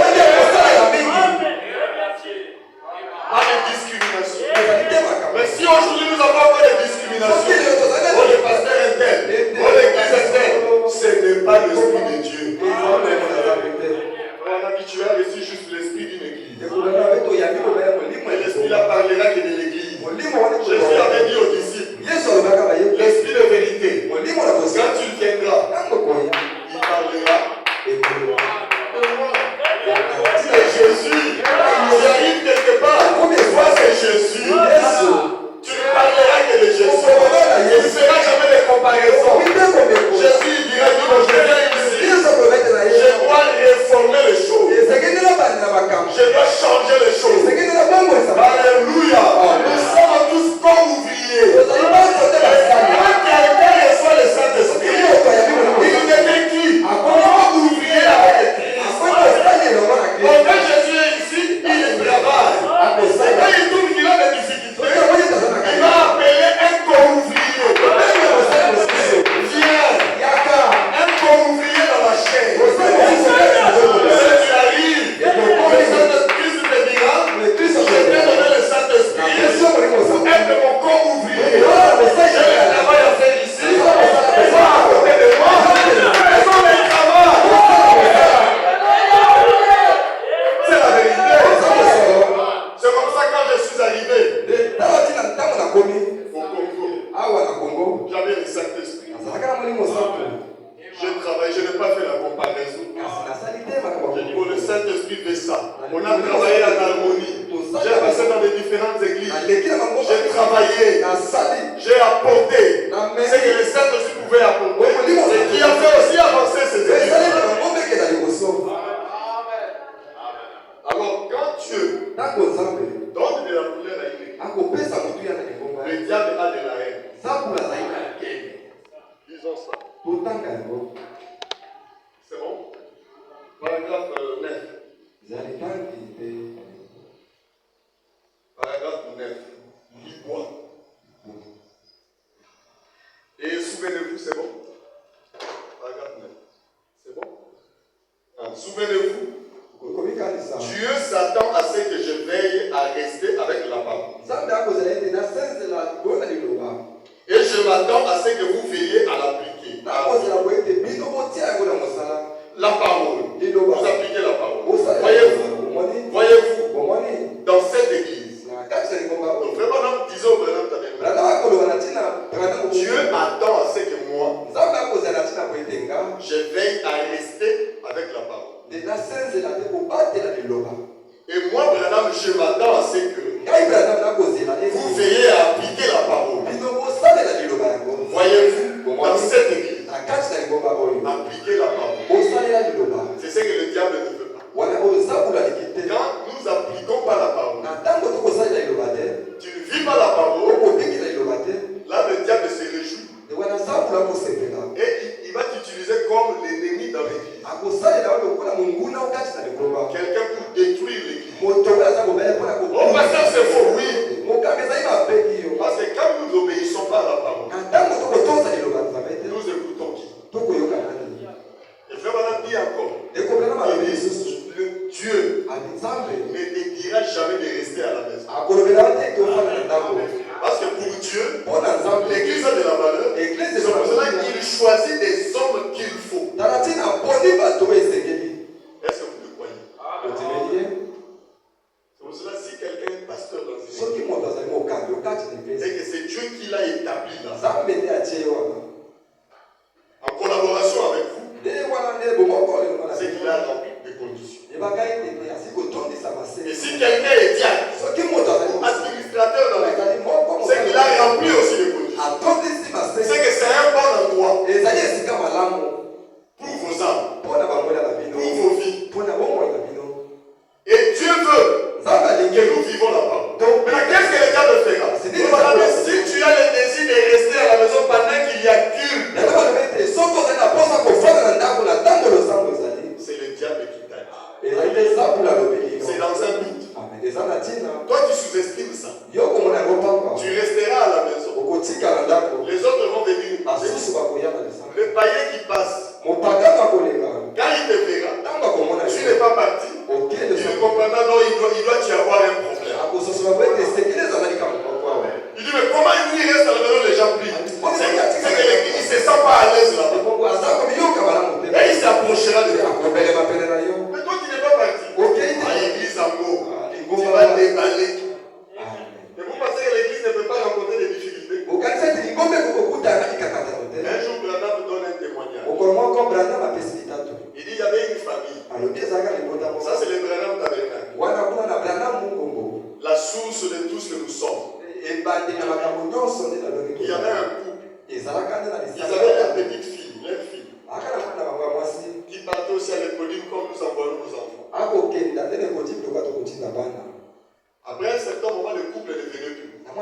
Pas de discrimination. Mais si aujourd'hui nous avons encore des discriminations, oh le pasteur est tel, oh l'église est telle, ce n'est pas l'esprit de Dieu. On a dit tu as reçu juste l'esprit d'une église. Mais l'esprit là parlera que de l'église. Jésus avait dit aux disciples, l'esprit de vérité, quand tu viendras, il parlera. C'est Jésus. Tu arrives quelque part. Toi, c'est Jésus. Tu ne parleras que de Jésus. Tu ne feras jamais de comparaison. Jésus dira que je viens ici. Je dois réformer les choses. Je dois changer les choses. Alléluia. On a travaillé en harmonie. J'ai passé dans les différentes églises. J'ai travaillé. J'ai apporté ce que le Saint-Esprit pouvait apporter. Et qui a fait aussi avancer ces églises. Alors, quand Dieu donne de la couleur à une église, le diable a de la haine. Disons ça. C'est bon? Paragraphe 9. Paragraphe 9. Lis-moi. Et souvenez-vous, c'est bon? Paragraphe 9. C'est bon? Souvenez-vous. Dieu s'attend à ce que je veille à rester avec la parole. Et je m'attends à ce que vous veillez à l'appliquer. La parole. Vous appliquez la parole. Voyez-vous, dans cette église, donc vraiment, disons Dieu attend à ce que moi, je veille à rester avec la parole. Et moi, Branham, je m'attends à ce que vous veillez à appliquer la parole. Voyez-vous, dans cette église, appliquer la parole. C'est ce que le diable ne veut pas. Quand nous appliquons pas la parole, tu ne vis pas la parole, là le diable se réjouit. Et il va t'utiliser comme l'ennemi dans l'église. Quelqu'un pour détruire l'église. Oh, pasteur, c'est faux, oui. Parce que quand nous n'obéissons pas à la parole, nous écoutons qui? Et frère Madame dit encore, le Dieu ne te dira jamais de rester à la maison. Parce que pour Dieu, l'église a de la valeur. C'est pour cela qu'il choisit des hommes qu'il faut. Est-ce que vous le croyez? C'est pour cela si quelqu'un est pasteur dans une église, c'est que c'est Dieu qui l'a établi là. En collaboration avec vous, c'est qu'il a rempli des conditions. Et si quelqu'un est diacre, administrateur dans l'église, c'est qu'il a rempli aussi des conditions. C'est que c'est un bon endroit pour vos âmes, pour vos vies. Et Dieu veut que nous vivons la parole. Maintenant, qu'est-ce que le diable fera? Si tu as le désir de rester à la maison pendant qu'il y a culte, c'est le diable qui t'aide. C'est dans un but. Toi, tu sous-estimes ça. Tu resteras à la maison. Les autres vont venir. Le païen qui passe, quand il te verra, tu n'es pas parti. Il comprendra, non, il doit y avoir un problème. Il dit, mais comment il reste à la maison, les gens prient? C'est que l'église ne se sent pas à l'aise là-bas. Et il s'approchera de toi. Mais toi qui n'es pas parti, à l'église en gros, tu vas déballer tout. Et vous pensez que l'église ne peut pas rencontrer des difficultés? Un jour, Branham donne un témoignage. Il dit, il y avait une famille. Ça, c'est le Branham tabernacle. La source de tout ce que nous sommes. Il y avait un couple. Ils avaient leur petite fille, leur fille, qui partait aussi à l'école comme nous envoyons nos enfants. Après un certain moment, le couple ne venait plus. Quand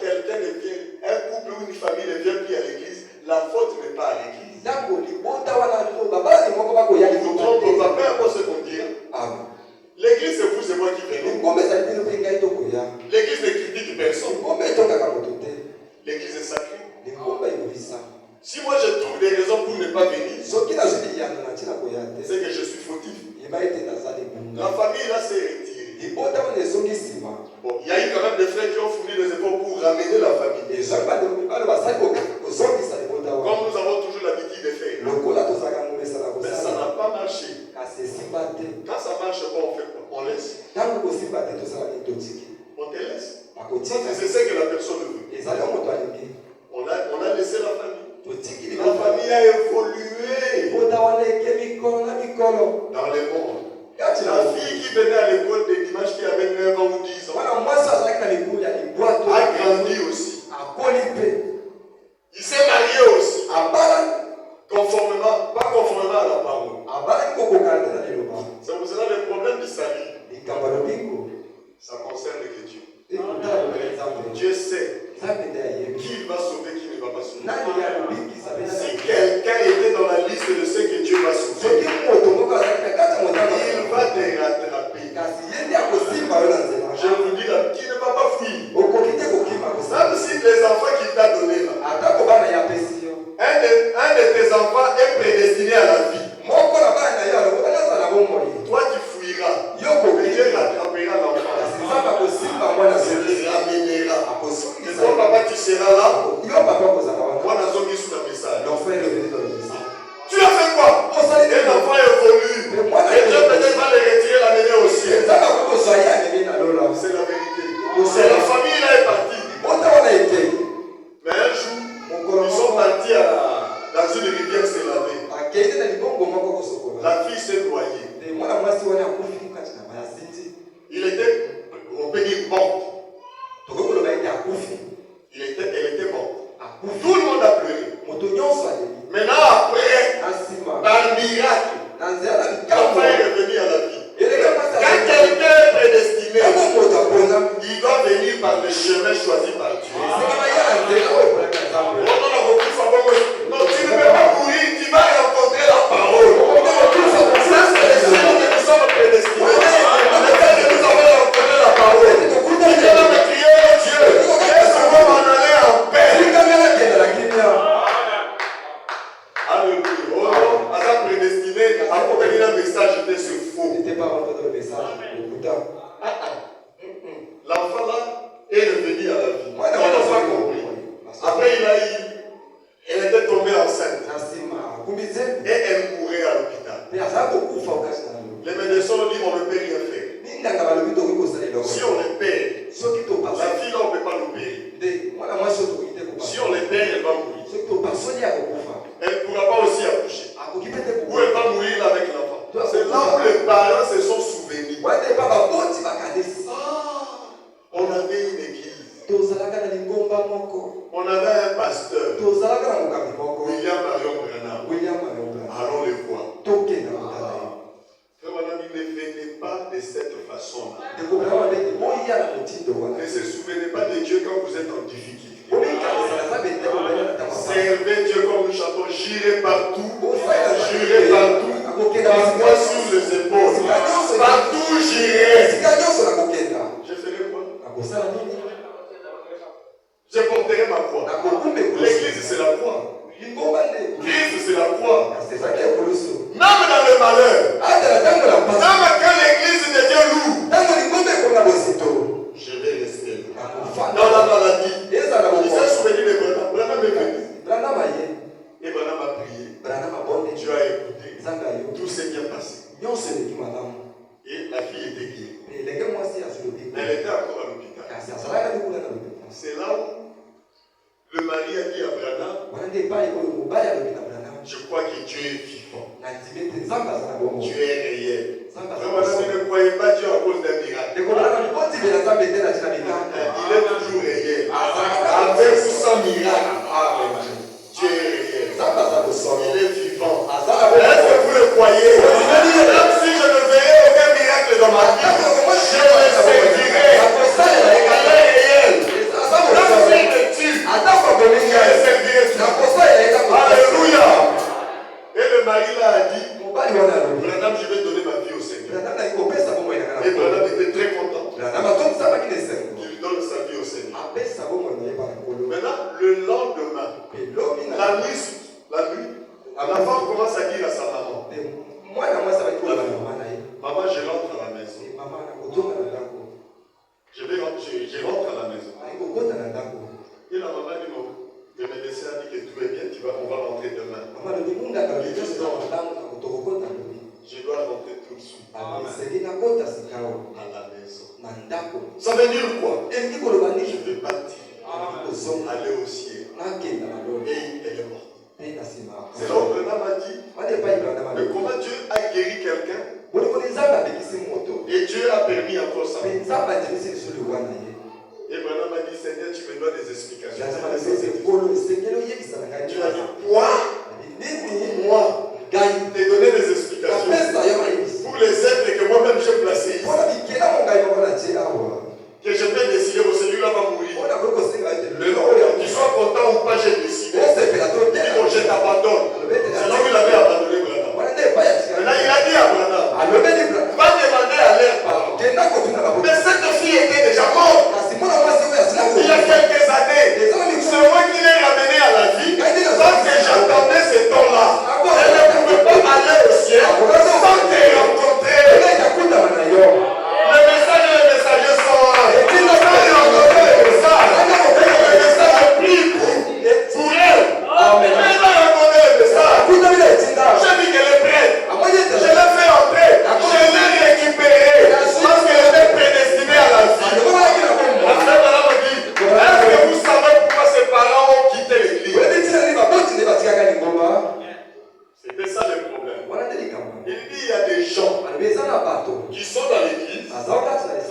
quelqu'un ne vient, un couple ou une famille ne vient plus à l'église, la faute n'est pas à l'église. Vous trompez pas, peu importe ce qu'on dit. L'église, c'est vous, c'est moi qui venez. L'église ne critique personne. L'église est sacrée. Si moi je trouve des raisons pour ne pas venir, c'est que je suis fautif. La famille là s'est retirée. Bon, il y a eu quand même des frères qui ont fourni des efforts pour ramener la famille. Comme nous avons toujours l'habitude de faire. Mais ça n'a pas marché. Quand ça marche pas, on fait quoi? On laisse. On te laisse. C'est ce que la personne veut. On a laissé la famille. La famille a évolué dans le monde. La fille qui venait à l'école des dimanches qui avait 9 ans ou 10 ans a grandi aussi. Il s'est marié aussi. Conformément, pas conformément à la parole. C'est pour cela le problème du salut. Ça concerne que Dieu. Dieu sait qui il va sauver, qui ne va pas sauver. Si quelqu'un était dans la liste de ceux que Dieu va sauver, il va te rattraper. Je vous dis là, qui ne va pas fuir. Même si les enfants qu'il t'a donnés là, un de tes enfants est prédestiné à la vie. Toi tu fuiras. Mais Dieu rattrapera l'enfant. Il le ramènera. Et toi papa tu seras là. Moi dans un sous la message. Tu as fait quoi? Et l'enfant évolue. Et Dieu peut-être va le retirer, l'amener au ciel. C'est la vérité. C'est la famille là est partie. Mais un jour, ils sont partis dans une rivière se laver. La fille s'est noyée. Il était au pays morte. Elle était morte. Tout le monde a pleuré. Maintenant après, par miracle, l'enfant est revenu à la vie. Quand quelqu'un est prédestiné, il doit venir par le chemin choisi par Dieu. Non, tu ne peux pas mourir, tu vas rencontrer la parole. Ça, c'est le chemin que nous sommes prédestinés. Nous avons rencontré la parole. Dieu va me crier, Dieu, est-ce qu'on va m'en aller en paix? Alléluia. Oh, à la prédestinée, à accompagner un message, c'était ce faux. L'enfant là est revenu à la vie. On n'a pas compris. Après, elle était tombée enceinte. Et elle mourait à l'hôpital. Les médecins ont dit on ne peut rien faire. Si on les perd, la fille là on ne peut pas l'opérer. Si on les perd, elle va mourir. Elle ne pourra pas aussi accoucher. Ou elle va mourir là avec l'enfant. C'est là où les parents se sont souvenus. On avait une église. On avait un pasteur. William Marion Branham. Allons le voir. Frère Madame, il ne venait pas de cette façon-là. Ne se souvenez pas de Dieu quand vous êtes en difficulté. Servez Dieu comme nous chantons. J'irai partout. J'irai partout. Moi sur les épaules. Partout j'irai. Je ferai quoi? Je porterai ma croix. L'église c'est la croix. Christ c'est la croix. Même dans le malheur. Même quand l'église devient lourde. Je vais rester là. Dans la maladie. Il s'est souvenu de Branham. Branham est venu. Et Branham a prié. Dieu a écouté. Tout s'est bien passé. Et la fille était guérie. Elle était encore à l'hôpital. C'est là où le mari a dit à Branham, je crois que Dieu est vivant. Dieu est réel. Vraiment, ne croyez pas Dieu à cause d'un miracle. Il est toujours réel. Avec ou sans miracle. Dieu est réel. Il est vivant. Est-ce que vous le croyez? Même si je ne verrai aucun miracle dans ma vie, je le servirai. Il est réel. Même s'il me tue, je le servirai. Alléluia. Et le mari là a dit, Branham, je vais donner ma vie au Seigneur. Et Branham était très content. Il lui donne sa vie au Seigneur. Maintenant, le lendemain, la nuit, la femme commence à dire à sa maman, maman, je rentre à la maison. Je rentre à la maison. Et la maman dit, non, le médecin a dit que tout est bien, on va rentrer demain. Je dois rentrer tout de suite. À la maison. Ça veut dire quoi? Je vais partir. Aller au ciel. Et elle est morte. C'est là où Branham a dit, mais comment Dieu a guéri quelqu'un explications. lazima niweze kolo isekelo yebisa na Tu as kanisa dit quoi? nini Moi, ngai t'ai donné des explications kapesa yo mayebisa pour les êtres que moi-même j'ai placés ici. mpona bikela mo ngai moko natie awa Que je peux décider que celui-là va mourir. mpona kokosenga ete lelo Que oyo tu sois content ou pas, j'ai décidé. osepela Il dit donc je t'abandonne. C'est là où il avait abandonné Branham. wana nde epai atika Maintenant il a dit à Branham, alobeli va demander à l'air pardon. kenda kotuna bango Mais cette fille était déjà morte. kasi mwana mwasi oyo asila Il y a quelques années. C'est moi qui l'ai ramené à la vie. Parce que j'attendais ce temps-là. Elle ne pouvait pas aller au ciel sans te rencontrer. Le message et le messager sont là. Ils n'ont pas rencontré le message. Le message prie pour elle. Elle va rencontrer le message. J'ai dit qu'elle est prête. Je l'ai fait entrer. Je l'ai récupérée. Parce qu'elle était prédestinée à la vie. La frère Branham me dit, est-ce que vous savez pourquoi ses parents ont quitté l'église? C'était ça le problème. Il dit il y a des gens qui sont dans l'église,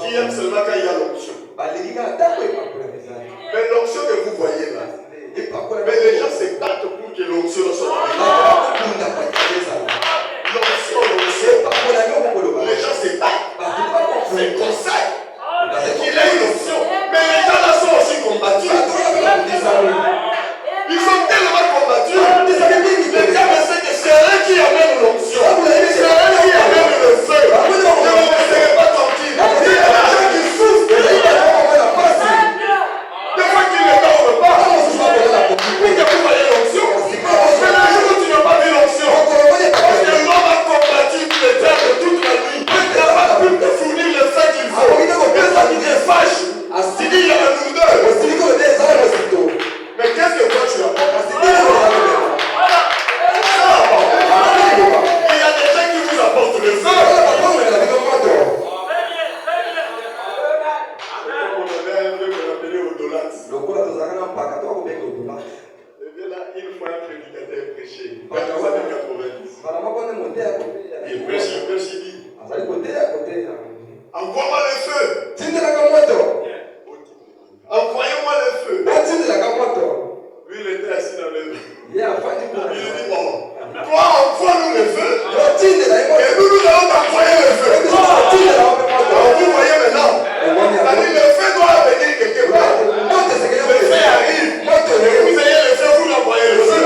qui aiment seulement quand il y a l'onction. Mais l'onction que vous voyez là, mais les gens se battent pour que l'onction soit dans l'église. L'onction. Les gens se battent. C'est comme ça qu'il a une option. Mais les gens là sont aussi combattus. Ils sont tellement combattus. Le diable sait que c'est eux qui amènent l'onction. C'est eux qui amènent le feu. Je ne vous laisserai pas tranquille. Il y a des gens qui souffrent. Des fois qu'ils ne dorment pas. Pour que vous voyez l'onction. Mais le jour où tu n'as pas vu l'onction, parce que l'homme a combattu le diable toute la nuit. Il n'a pas pu te fournir le feu qu'il faut. Et ça qui te fâche. Tu dis il y a un odeur. Mais qu'est-ce que toi tu apportes? Il y a des gens qui vous apportent le feu. On avait un vieux qu'on appelait Odolat. Et bien là, une fois un prédicateur prêchait. Dans les années 90. Il prêche, il dit envoie-moi le feu. Envoyez-moi le feu. Lui, il était assis dans le. Il dit bon, toi, envoie-nous le feu. Et nous allons t'envoyer le feu. Alors, vous voyez maintenant. C'est-à-dire, le feu doit venir quelque part. Le feu arrive. Et vous ayez le feu, vous l'envoyez le feu.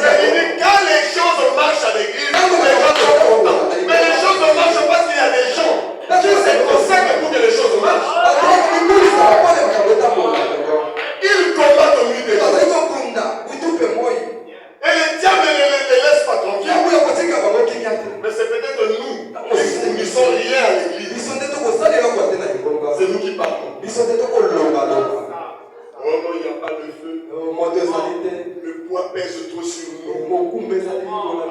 Mais il dit, quand les choses marchent à l'église, les gens sont contents. Mais les choses ne marchent pas s'il y a des gens qui se consacrent pour que les choses marchent. Ils combattent au milieu des gens. Et le diable ne les laisse pas tranquilles. Mais c'est peut-être nous qui fournissons rien à l'église. C'est nous qui parlons. Oh non, il n'y a pas de feu. Le poids pèse trop sur nous.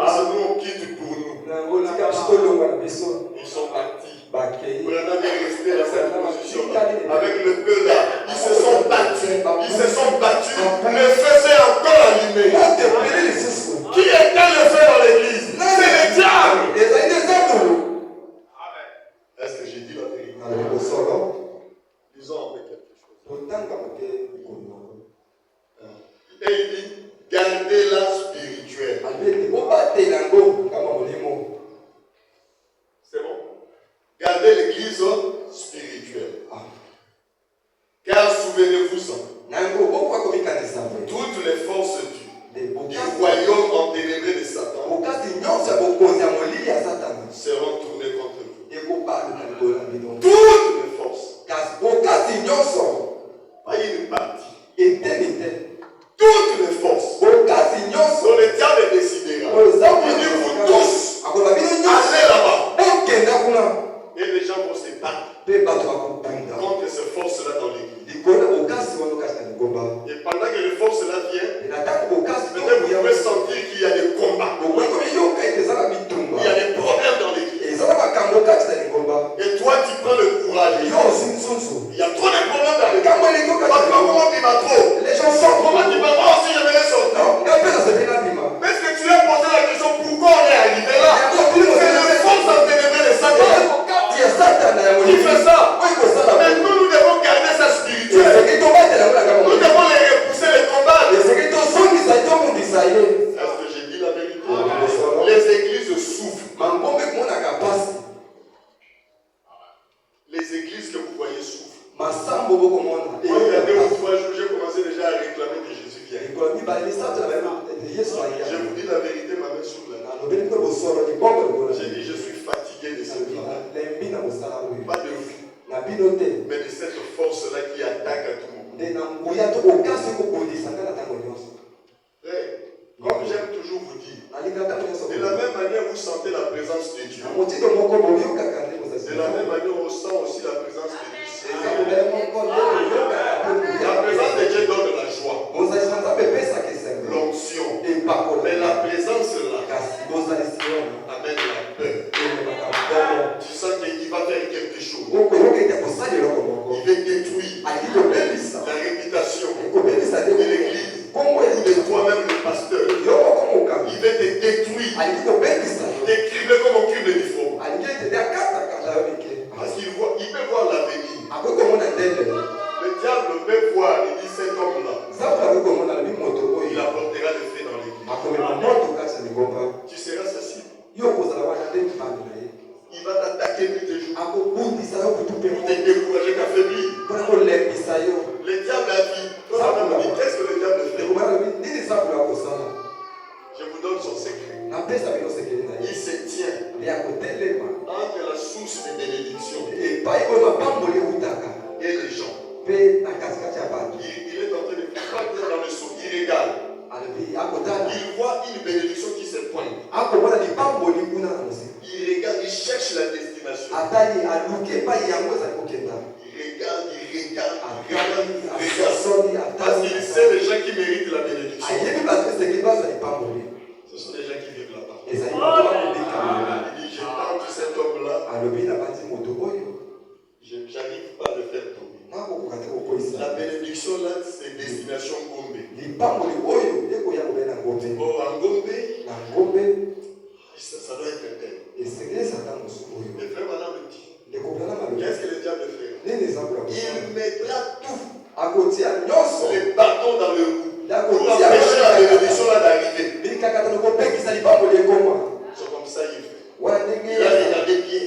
Ah, nous on quitte pour nous. Ils sont partis. Branham est resté dans cette position avec le peu là. Ils se sont battus. Le feu s'est encore allumé. Qui éteint le feu dans l'église? C'est le diable. Est-ce que j'ai dit la vérité? Disons un peu quelque chose. Et il dit, gardez-la spirituelle. C'est bon? Gardez l'église spirituelle. mais de cette force-là qui attaque à tout moment. Comme j'aime toujours vous dire, de la même manière vous sentez la présence de Dieu, de la même manière on ressent aussi la présence de Dieu. La présence de Dieu donne la joie, l'onction, mais la présence là amène la peur. Tu sens qu'il va faire quelque chose, il veut détruire la réputation de l'église ou de toi-même le pasteur. Il veut te détruire, t'écrire comme on crible du fond. Parce qu'il peut voir l'avenir. Le diable peut voir, il dit cet homme-là, il apportera le feu dans l'église. Tu seras sa cible. Il va t'attaquer nuit et jour pour te décourager, t'affaiblir. Le diable a dit, qu'est-ce que le diable fait? Je vous donne son secret. Il se tient entre la source de bénédiction et les gens. Il est en train de faire dans le son, il regarde. Il voit une bénédiction qui se pointe. Il regarde, il cherche la destination. Il regarde. Parce qu'il sait les gens qui méritent la bénédiction. Ce sont les gens qui vivent là-bas. Il dit, je tente cet homme-là. J'arrive pas à le faire tomber. La bénédiction là, c'est destination Gombe. Oh, en Gombe, ça doit être tel. Et frère Madame le dit, qu'est-ce que le diable fait? Il mettra tout les bâtons dans le cou pour empêcher la bénédiction là d'arriver. C'est comme ça il fait. Il a regardé bien.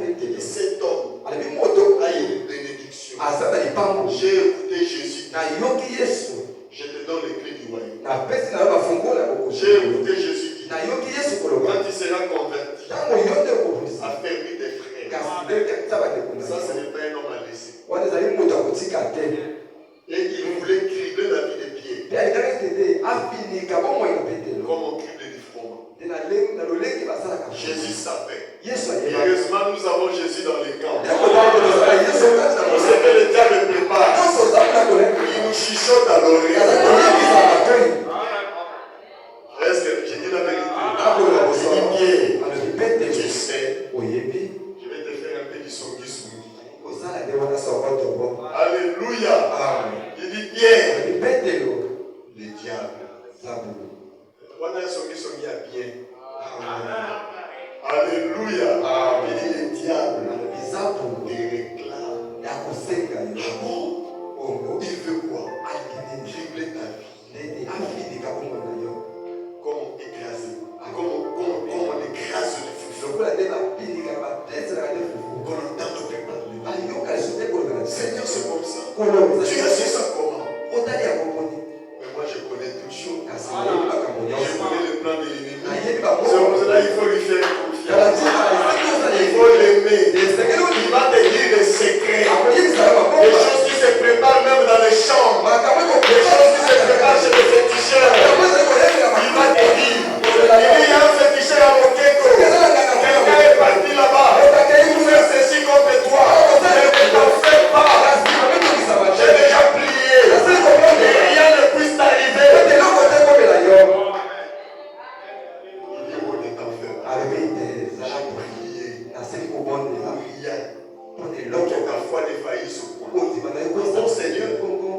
Il dit cet homme a une bénédiction. J'ai écouté Jésus. Je te donne les clés du royaume. J'ai écouté Jésus dire, quand il sera converti, affermi tes frères. Ça, ce n'est pas un homme à laisser. Et il voulait cribler la vie des pieds. Comme on crible du froment. Jésus savait. Heureusement, nous avons Jésus dans les camps. Pour ce que le diable prépare, il nous chuchote à l'oreille. Est-ce que j'ai dit la vérité? Tu sais, je vais te faire un peu du songi. Alléluia. Il dit bien. Le diable. On a un songi à bien. Alléluia. Il dit le diable. Il réclame. Il veut quoi? Tripler ta vie. Comme on écrase. Comme on écrase le fou. Qu'on entend nos pépins. Seigneur, c'est comme ça. Tu as su ça comment? Mais moi, je connais toutes choses. Je connais le plan de l'ennemi. C'est pour cela qu'il faut lui faire confiance. Il faut l'aimer. Il va te dire des secrets. Des choses qui se préparent même dans les chambres. Des choses qui se préparent chez les féticheurs. Il va te dire. Il y a un féticheur à Mokeko. Quelqu'un est parti là-bas. Pour faire ceci contre toi. Ne t'en fais pas. J'ai déjà prié. Et rien ne puisse t'arriver. Il dit, on ne t'en fait pas. J'ai prié. Donc ta foi défaillit ce point. Mon Seigneur,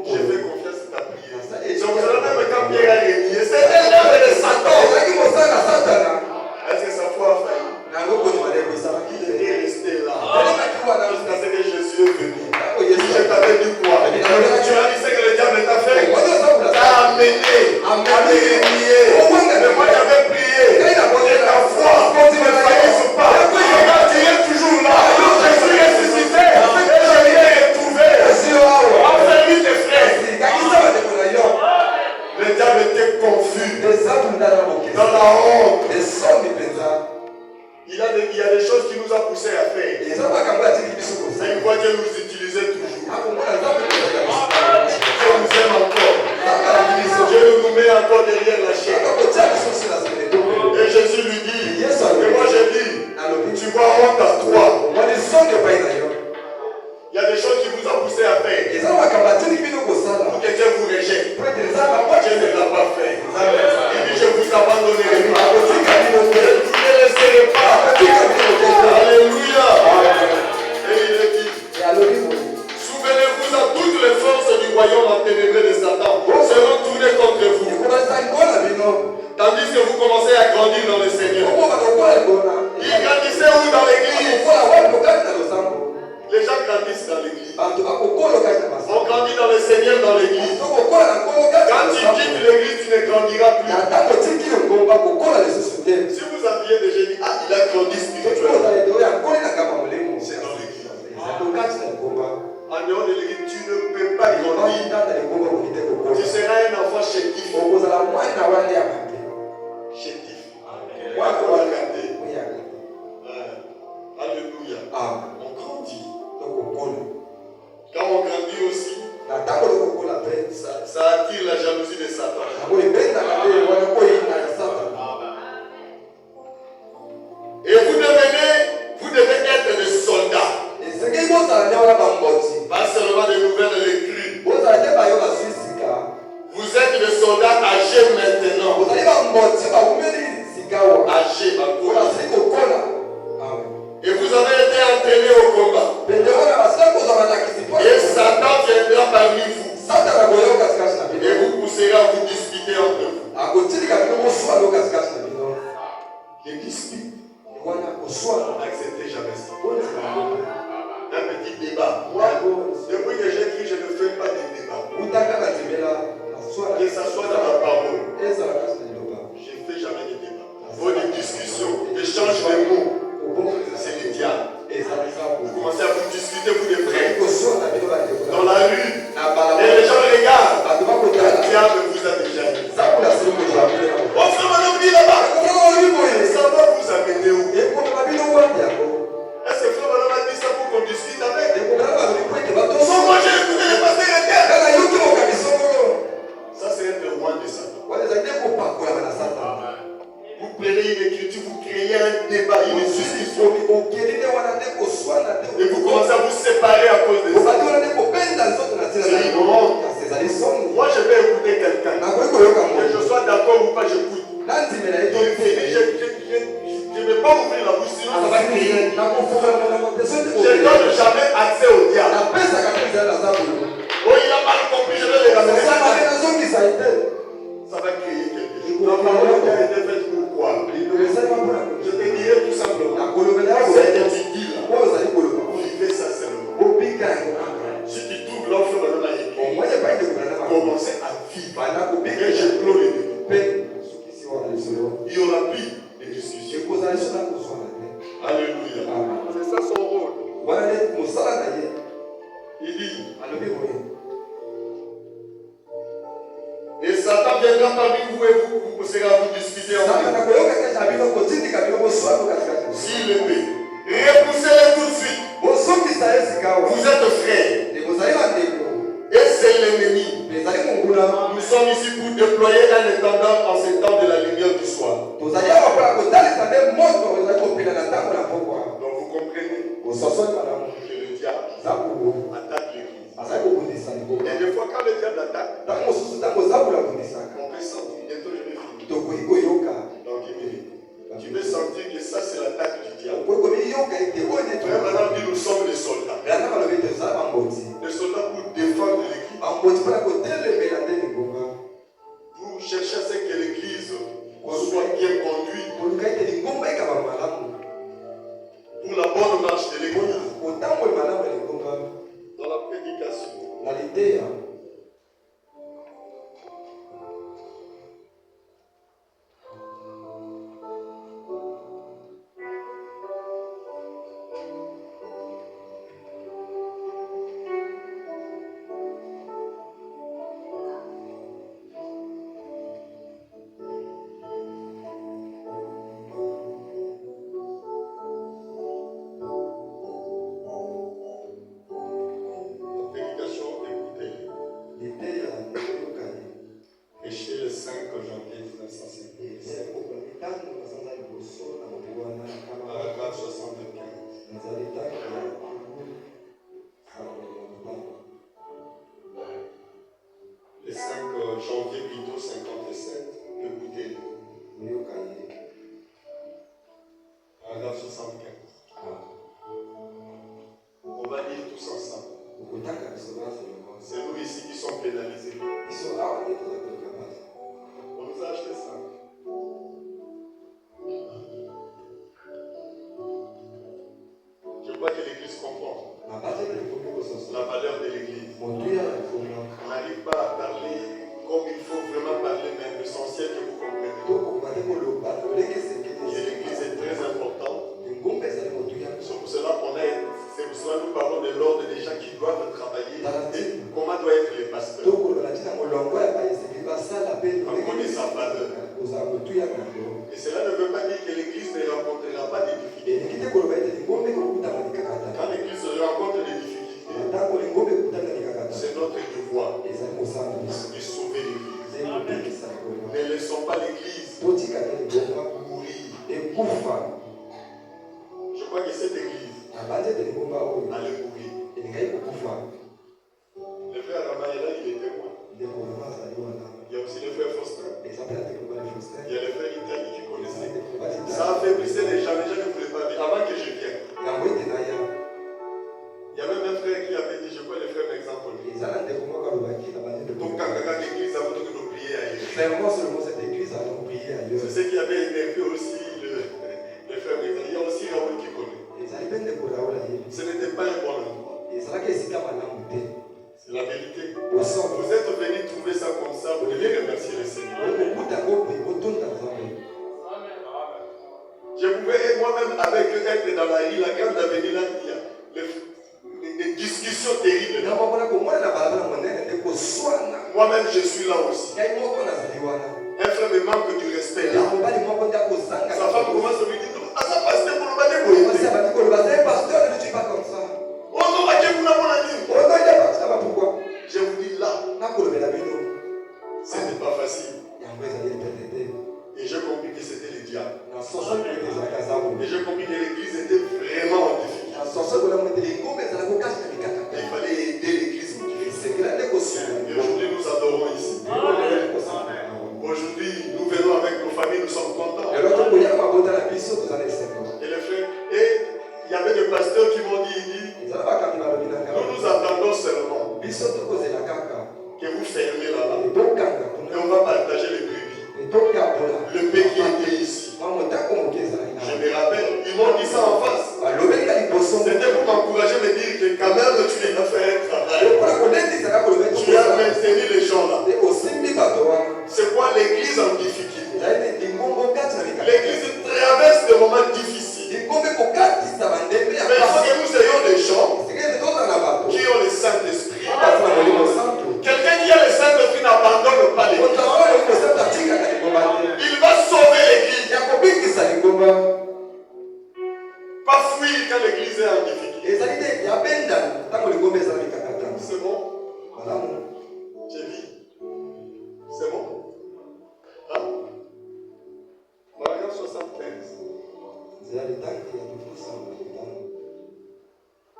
je fais confiance à ta prière. C'est pour cela même quand Pierre a renié, c'était l'œuvre de Satan. Est-ce que sa foi a failli? Il était resté là jusqu'à ce que Jésus est venu. Je t'avais dit quoi? Tu as dit ce que le diable t'a fait. T'as amené à renier. Mais moi j'avais prié. Et ta foi ne faillisse pas. Regarde, tu es toujours là. Je suis ressuscité. Et je viens retrouver. Enferme tes frères. Le diable était confus. Dans la honte. Il y a des choses qui nous a poussé à faire. C'est une voie que nous utilisons toujours. Dieu nous aime encore. Dieu nous met encore derrière la chair. Et Jésus lui dit, et moi j'ai dit, tu vois honte à toi. Il y a des choses qui vous ont poussé à faire. Pour que Dieu vous rejette. Dieu ne l'a pas fait. Il dit, je vous abandonnerai pas. Je ne vous laisserai pas. Alléluia. Et il est dit, souvenez-vous à toutes les forces du royaume enténébré de Satan seront tournées contre vous. Tandis que vous commencez à grandir dans le Seigneur. Il grandissait où dans l'église? Les gens grandissent dans l'église. On grandit dans le Seigneur dans l'église. Quand tu quittes l'église, tu ne grandiras plus. Si vous aviez déjà dit, ah, il a grandi spirituellement, c'est dans l'église. En dehors de l'église, tu ne peux pas grandir. Tu seras un enfant chétif. Chétif. Alléluia. On grandit. Quand on grandit aussi, ça attire la jalousie de Satan. Et vous devez être des soldats. Pas seulement des nouvelles écrites. Vous êtes des soldats âgés maintenant. Âgés encore. Et vous avez été entraînés au combat. Et Satan viendra parmi vous. Et vous pousserez à vous disputer entre vous. Les disputes. N'acceptez jamais ça. Un petit débat. Depuis que j'écris, je ne fais pas de débat. Que ça soit dans ma parole. Je ne fais jamais de débat. Il faut des discussions, d'échanges de mots. C'est le diable. Vous commencez à vous discuter, vous les frères. Dans la rue. Et les gens regardent. Le diable vous a déjà dit. Oh frère, madame dit là-bas. Ça va vous amener où? Est-ce que frère, madame a dit ça pour qu'on discute avec? Non, moi j'ai écouté les pasteurs éternels. Ça c'est être loin de Satan. Vous prenez une écriture, vous créez un débat, une discussion. Et vous commencez à vous séparer à cause de ça. C'est une honte. Moi je vais écouter quelqu'un. Que je sois d'accord ou pas, j'écoute. Je ne vais pas ouvrir la bouche, sinon ça va crier. Je ne donne jamais accès au diable. Oh, il a mal compris, je vais les ramener. Ça va créer quelque chose. La parole qui a été faite pour quoi? Je te dirai tout simplement. C'est que tu dis là. Vivez ça seulement. Si tu trouves l'offre de la église, commencez à vivre. Et je clôt les deux. Il n'y aura plus de discussion. Alléluia. C'est ça son rôle. Il dit. Et Satan viendra parmi vous et vous pousserez à vous discuter en vous. S'il le fait, repoussez-les tout de suite. Vous êtes frères. Et c'est l'ennemi. Nous sommes ici pour déployer un étendard en ces temps de la lumière du soir. Donc vous comprenez que le diable attaque l'église. Et des fois quand le diable attaque, on peut sentir, bientôt je vais finir. Dans 10 minutes. Tu peux sentir que ça c'est l'attaque du diable. Frère, maintenant dit nous sommes des soldats. Des soldats pour défendre l'église. Pour chercher à ce que l'église soit bien conduite. Pour la bonne marche de l'église. mourir. Je crois que cette église allait mourir. Le frère Ramayela, il était moi. Il y a aussi le frère Faustin. Il y a le frère Italie qui connaissait. Ça affaiblissait les gens ne voulaient pas venir. Avant que je vienne. Il y avait même un frère qui avait dit, je crois le frère exemple. Donc quand l'église a voulu nous prier ailleurs. C'est ce qui avait énervé aussi le frère exemple. Il y a aussi Raoul qui connaît. Ce n'était pas un bon endroit. C'est la vérité. Vous êtes venus trouver ça comme ça, vous devez remercier le Seigneur. Je pouvais moi-même avec eux être dans la rue, la grande avenue là, il y a des discussions terribles. Moi-même je suis là aussi. Un frère me manque du respect là. Sa femme commence à me dire, ah ça pasteur pour le pasteur ne suis pas comme ça. Je vous dis là, ce n'était pas facile. Et j'ai compris que c'était le diable. Et j'ai compris que l'église était vraiment en difficulté. Il fallait aider l'église. Et aujourd'hui nous adorons ici. Aujourd'hui nous venons avec nos familles, nous sommes contents. Et les frères, et il y avait des pasteurs qui m'ont dit, nous attendons seulement que vous fermez là-bas. Et on va partager les brebis. Le paix qui était ici. Je me rappelle, ils m'ont dit ça en face. C'était pour m'encourager, me dire que quand même tu as fait un travail. Tu as maintenu les gens là. C'est quoi l'église en difficulté? L'église traverse des moments difficiles. Mais il faut que nous ayons des gens qui ont le Saint-Esprit. Quelqu'un qui a le Saint-Esprit n'abandonne pas l'église. Il va sauver l'église. Pas fuir quand l'église est en difficulté. C'est bon? J'ai dit. C'est bon? Hein? Paragraphe 75.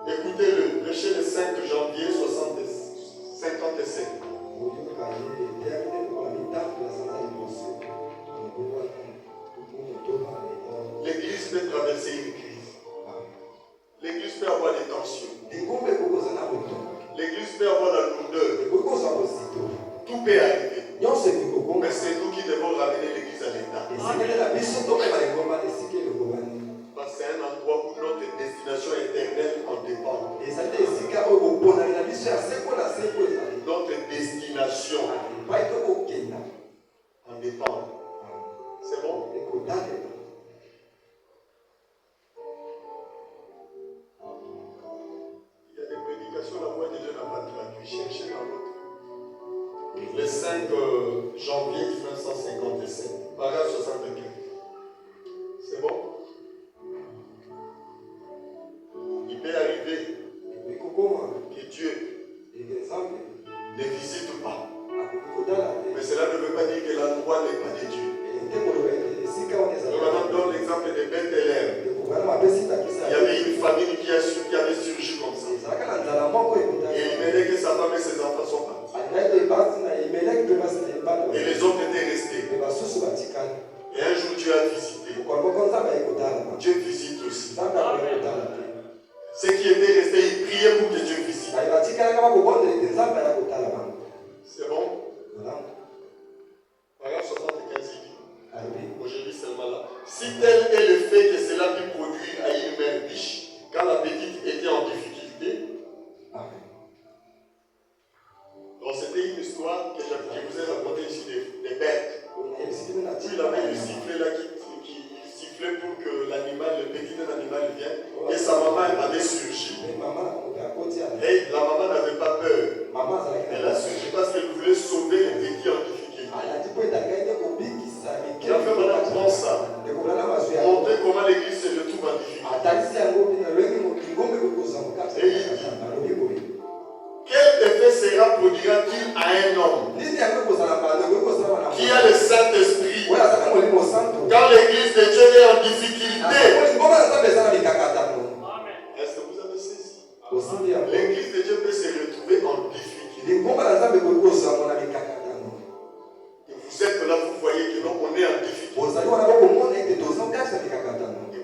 Écoutez-le, prêchez le 5 janvier 57. L'église peut traverser une crise. L'église peut avoir des tensions. L'église peut avoir la lourdeur. Tout peut arriver. Mais c'est nous qui devons ramener l'église à l'état. Parce que c'est un endroit où notre destination éternelle en dépend. Notre destination en dépend. C'est bon? Il y a des prédications, la voix de Dieu n'a pas traduit. Cherchez dans l'autre. Le 5 janvier 1957, paragraphe 75. C'est bon? Il peut arriver que Dieu ne visite pas. Mais cela ne veut pas dire que l'endroit n'est pas de Dieu. Nous donne l'exemple de Bethléem. Il y avait une famille qui avait surgi comme ça. Et il mêlait que sa femme et ses enfants sont partis. Et les autres étaient restés. Et un jour Dieu a visité. Dieu visite aussi. Ceux qui étaient restés, ils priaient pour que Dieu visite. C'est bon? Paragraphe 75 dit. Aujourd'hui seulement là. Si tel est le fait que cela put produire à une mère riche, quand la petite était en difficulté. Donc c'était une histoire que je vous ai racontée ici des bêtes. Puis il avait le sifflet là qui sifflait pour que l'animal, le petit animal vienne. Et sa maman avait surgi. Et la maman n'avait pas peur. Elle a surgi parce qu'elle voulait sauver le petit en difficulté. La femme prend ça. Montrer comment l'église se retrouve l'église de Dieu est en difficulté, est-ce que vous avez saisi? L'église de Dieu peut se retrouver en difficulté. Et vous êtes là, vous voyez que non, on est en difficulté. Et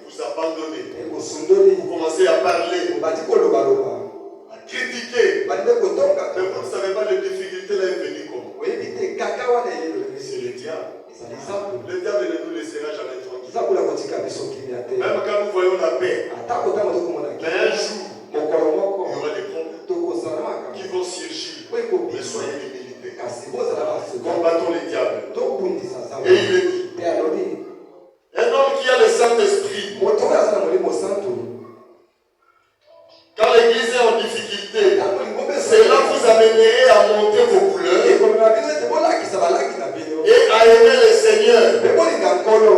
vous abandonnez. Vous commencez à parler, à critiquer. Mais vous ne savez pas les difficultés là est venue comment. C'est le diable. Le diable ne nous laissera jamais tranquille. Même quand nous voyons la paix, mais un jour, il y aura des problèmes qui vont surgir. Mais soyez humilité. Combattons les diables. Et il est dit, un homme qui a le Saint-Esprit, quand l'église est en difficulté, cela vous amènerait à monter vos couleurs et à aimer le Seigneur.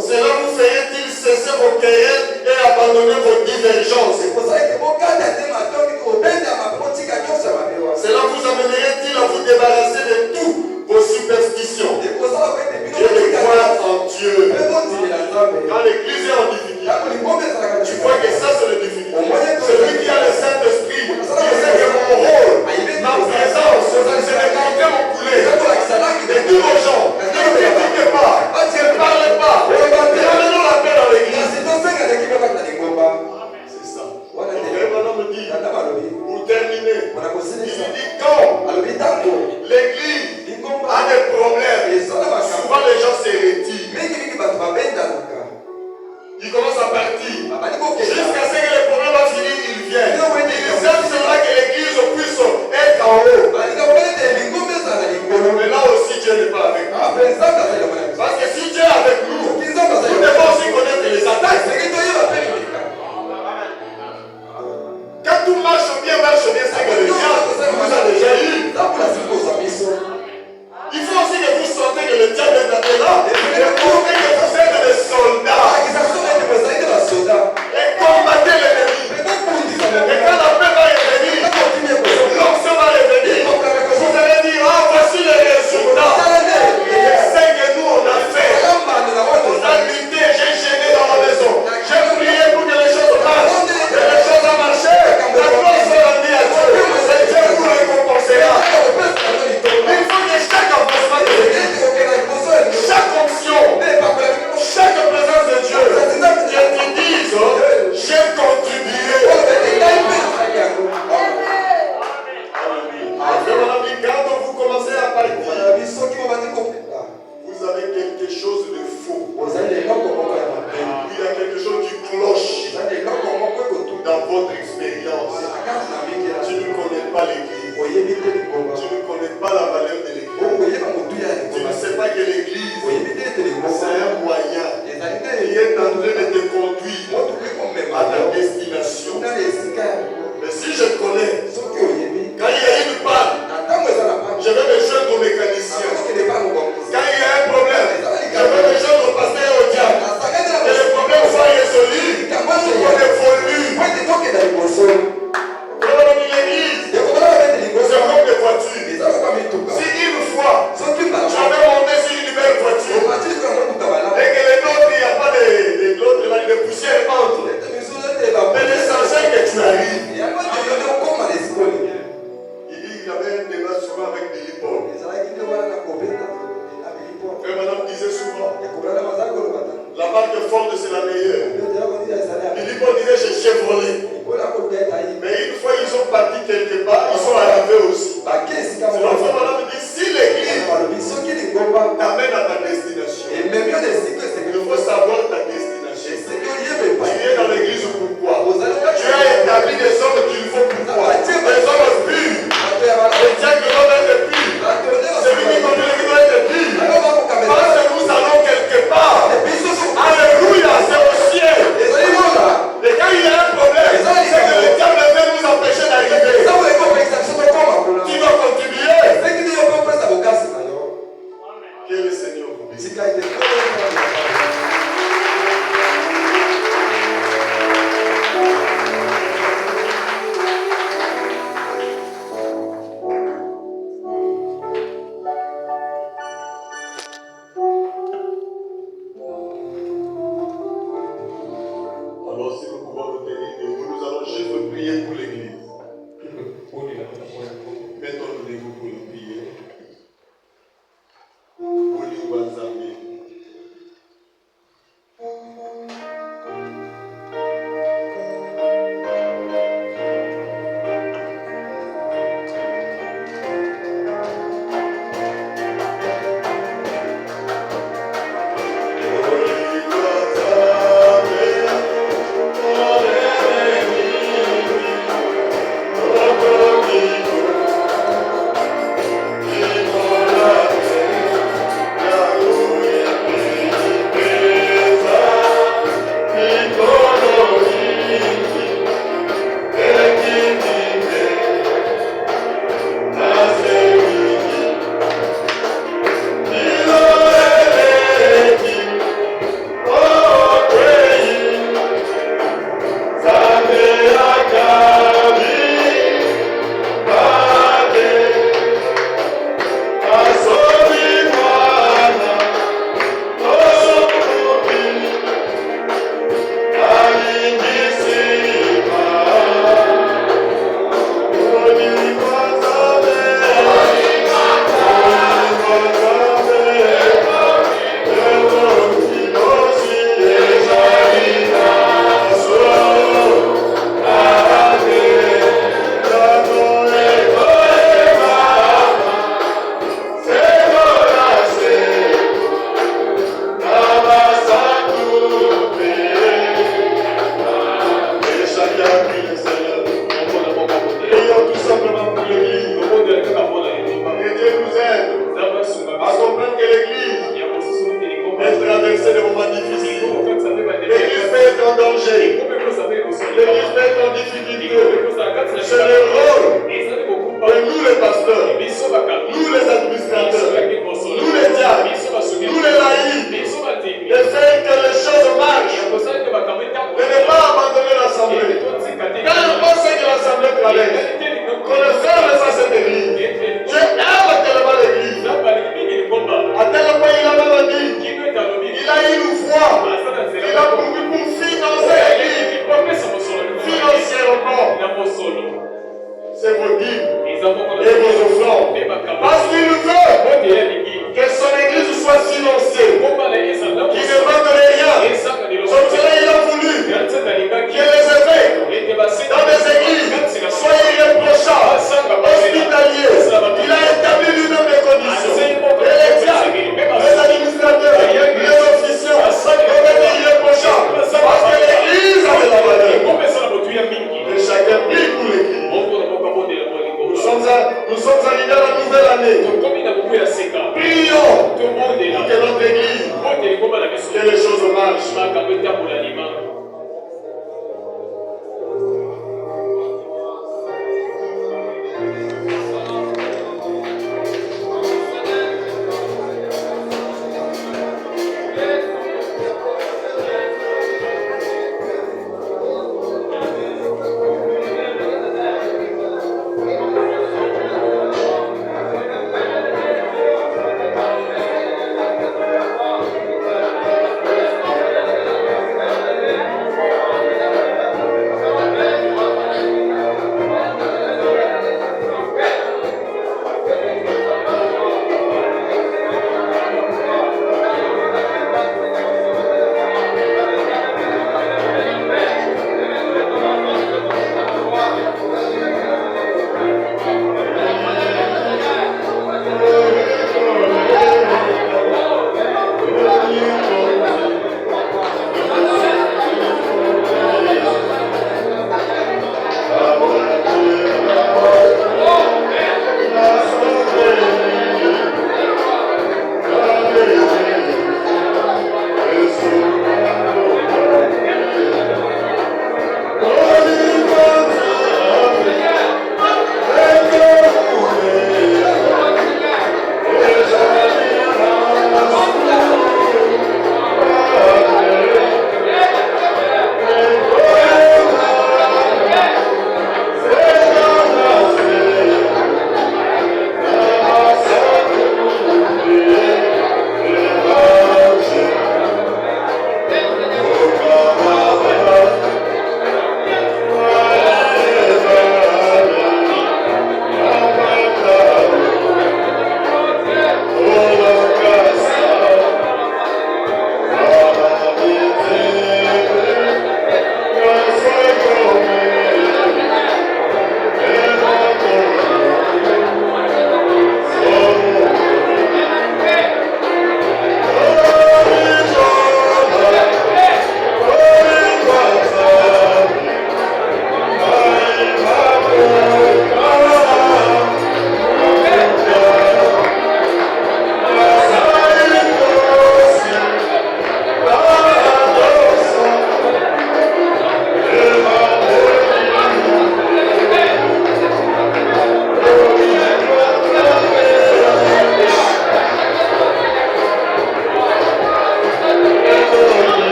Cela vous ferait-il cesser vos querelles et abandonner vos divergences? Cela vous amènerait-il à vous débarrasser de toutes vos superstitions et de croire en Dieu? Quand l'église est en difficulté, tu vois que ça c'est le difficulté. Celui qui a le Saint-Esprit, il sait que mon rôle, ma présence, c'est de montrer mon poulet. Et dis aux gens, ne critiquez pas, ne parlez pas, ramenons la paix dans l'église. C'est ça. Et maintenant me dit, pour terminer, il dit quand l'église a des problèmes, souvent les gens se retirent. Il commence à partir. Jusqu'à ce que les problèmes vont finir, ils viennent. Ils aiment cela que l'église puisse être en haut. Mais là aussi, Dieu n'est pas avec nous. Parce que si Dieu est avec nous, nous devons aussi connaître les attaques. Quand tout marche bien, c'est que le diable vous a déjà eu. Il faut aussi que vous sentez que le diable est là. Et prouvez que vous êtes des soldats. Et combattez l'ennemi. Et quand la paix va revenir, l'onction va revenir, vous allez dire, ah, voici les résultats. C'est que nous on a fait. On a lutté, j'ai gêné dans la maison. J'ai prié pour que les choses marchent. Et les choses ont marché. La gloire soit rendue à Dieu. Et Dieu vous récompensera. Il faut que chaque avancement de l'église, chaque onction, chaque présence de Dieu, que tu dises, j'ai contribué. Quand vous commencez à partir, vous avez quelque chose de faux. Il y a quelque chose qui cloche dans votre expérience. Tu ne connais pas l'église. Tu ne connais pas la valeur de l'église. Tu ne sais pas que l'église, c'est un moyen qui est en train de te conduire à ta destination. Mais si je connais, quand il y a une panne, je vais me joindre au mécanicien. Quand il y a un problème, je vais me joindre au pasteur et au diable. Que le problème soit résolu, qu'on évolue. L'église, c'est comme des voitures. Si une fois, tu avais monté sur une belle voiture, et que les nôtres, il n'y a pas de poussière entre, mais l'essentiel que tu arrives. Il dit qu'il avait un débat souvent avec Billy Paul. Et madame disait souvent, la marque Ford c'est la meilleure. Billy Paul disait chez Chevrolet. Mais une fois ils sont partis quelque part, ils sont arrivés aussi. C'est la fois madame dit, si l'église t'amène à ta destination, il faut savoir ta destination. Tu es dans l'église pourquoi? Tu as établi des hommes qu'il faut pourquoi? Des hommes purs. Le diable doit être pur. Celui qui conduit l'église doit être pur. Parce que nous allons quelque part. Alléluia, c'est au ciel. Et quand il y a un problème, c'est que le diable veut nous empêcher d'arriver. Tu D'abord, si nous pouvons nous tenir debout, nous allons juste prier pour l'église. Mettons-nous debout pour nous prier.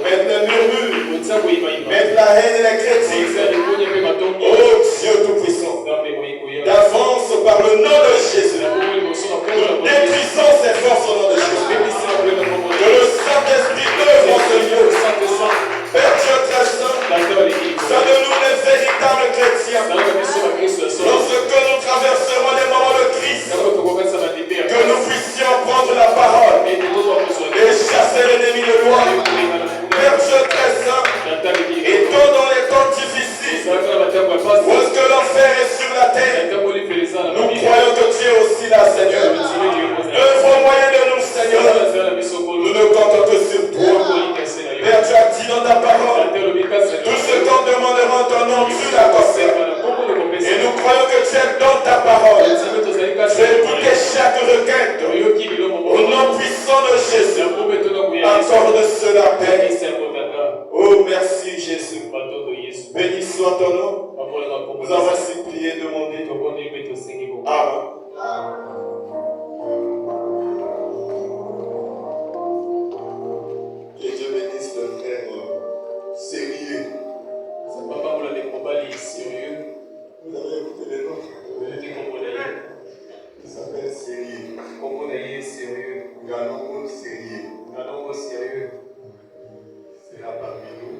mettre le murmure, mettre la haine et la critique. Oh Dieu Tout-Puissant, d'avance par le nom de Jésus, nous détruisons ces forces au nom de Jésus. Que le Saint-Esprit œuvre en ce lieu. Père Dieu très saint, donne-nous les véritables chrétiens. Lorsque nous traverserons les moments de crise, que nous puissions prendre la parole et chasser l'ennemi de loin. Père Dieu très saint, et tant dans les temps difficiles, où est-ce que l'enfer est sur la terre, nous croyons que tu es aussi là, Seigneur. Œuvre au moyen de nous, Seigneur. Nous ne comptons que sur toi. Père, tu as dit dans ta parole, tout ce qu'on demandera en ton nom, tu l'accorderas. Et nous croyons que tu es dans ta parole. Tu as écouté chaque requête. Au nom puissant de Jésus, accorde cela, Père. Oh, merci Jésus. Béni soit ton nom. Nous avons ainsi prié, demandé. Amen. Que Dieu bénisse le frère sérieux. Vous avez écouté les noms? Il s'appelle Sérieux. Galongo Sérieux. C'est là parmi nous.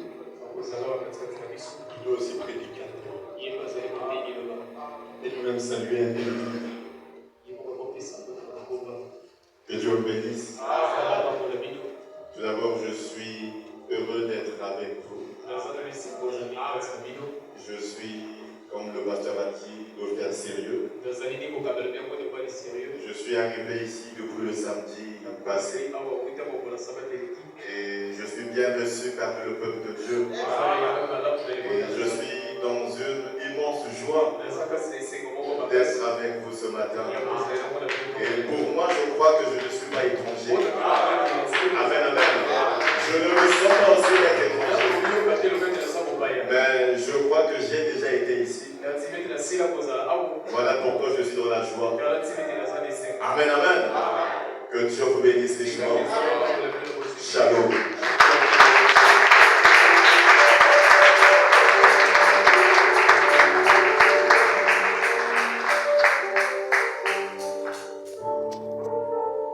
Il est aussi prédicateur. Et nous même saluer un peu. Que Dieu le bénisse. Tout d'abord, je suis heureux d'être avec vous. Je suis, comme le pasteur a dit, quelqu'un sérieux. Je suis arrivé ici depuis le samedi passé. Et je suis bien reçu parmi le peuple de Dieu. Je suis dans une immense joie d'être avec vous ce matin. Et pour moi, je crois que je ne suis pas étranger. Amen, amen. Je ne me sens pas aussi d'être étranger. Mais je crois que j'ai déjà été ici. Voilà pourquoi je suis dans la joie. Amen, amen. Que Dieu vous bénisse richement. Shalom.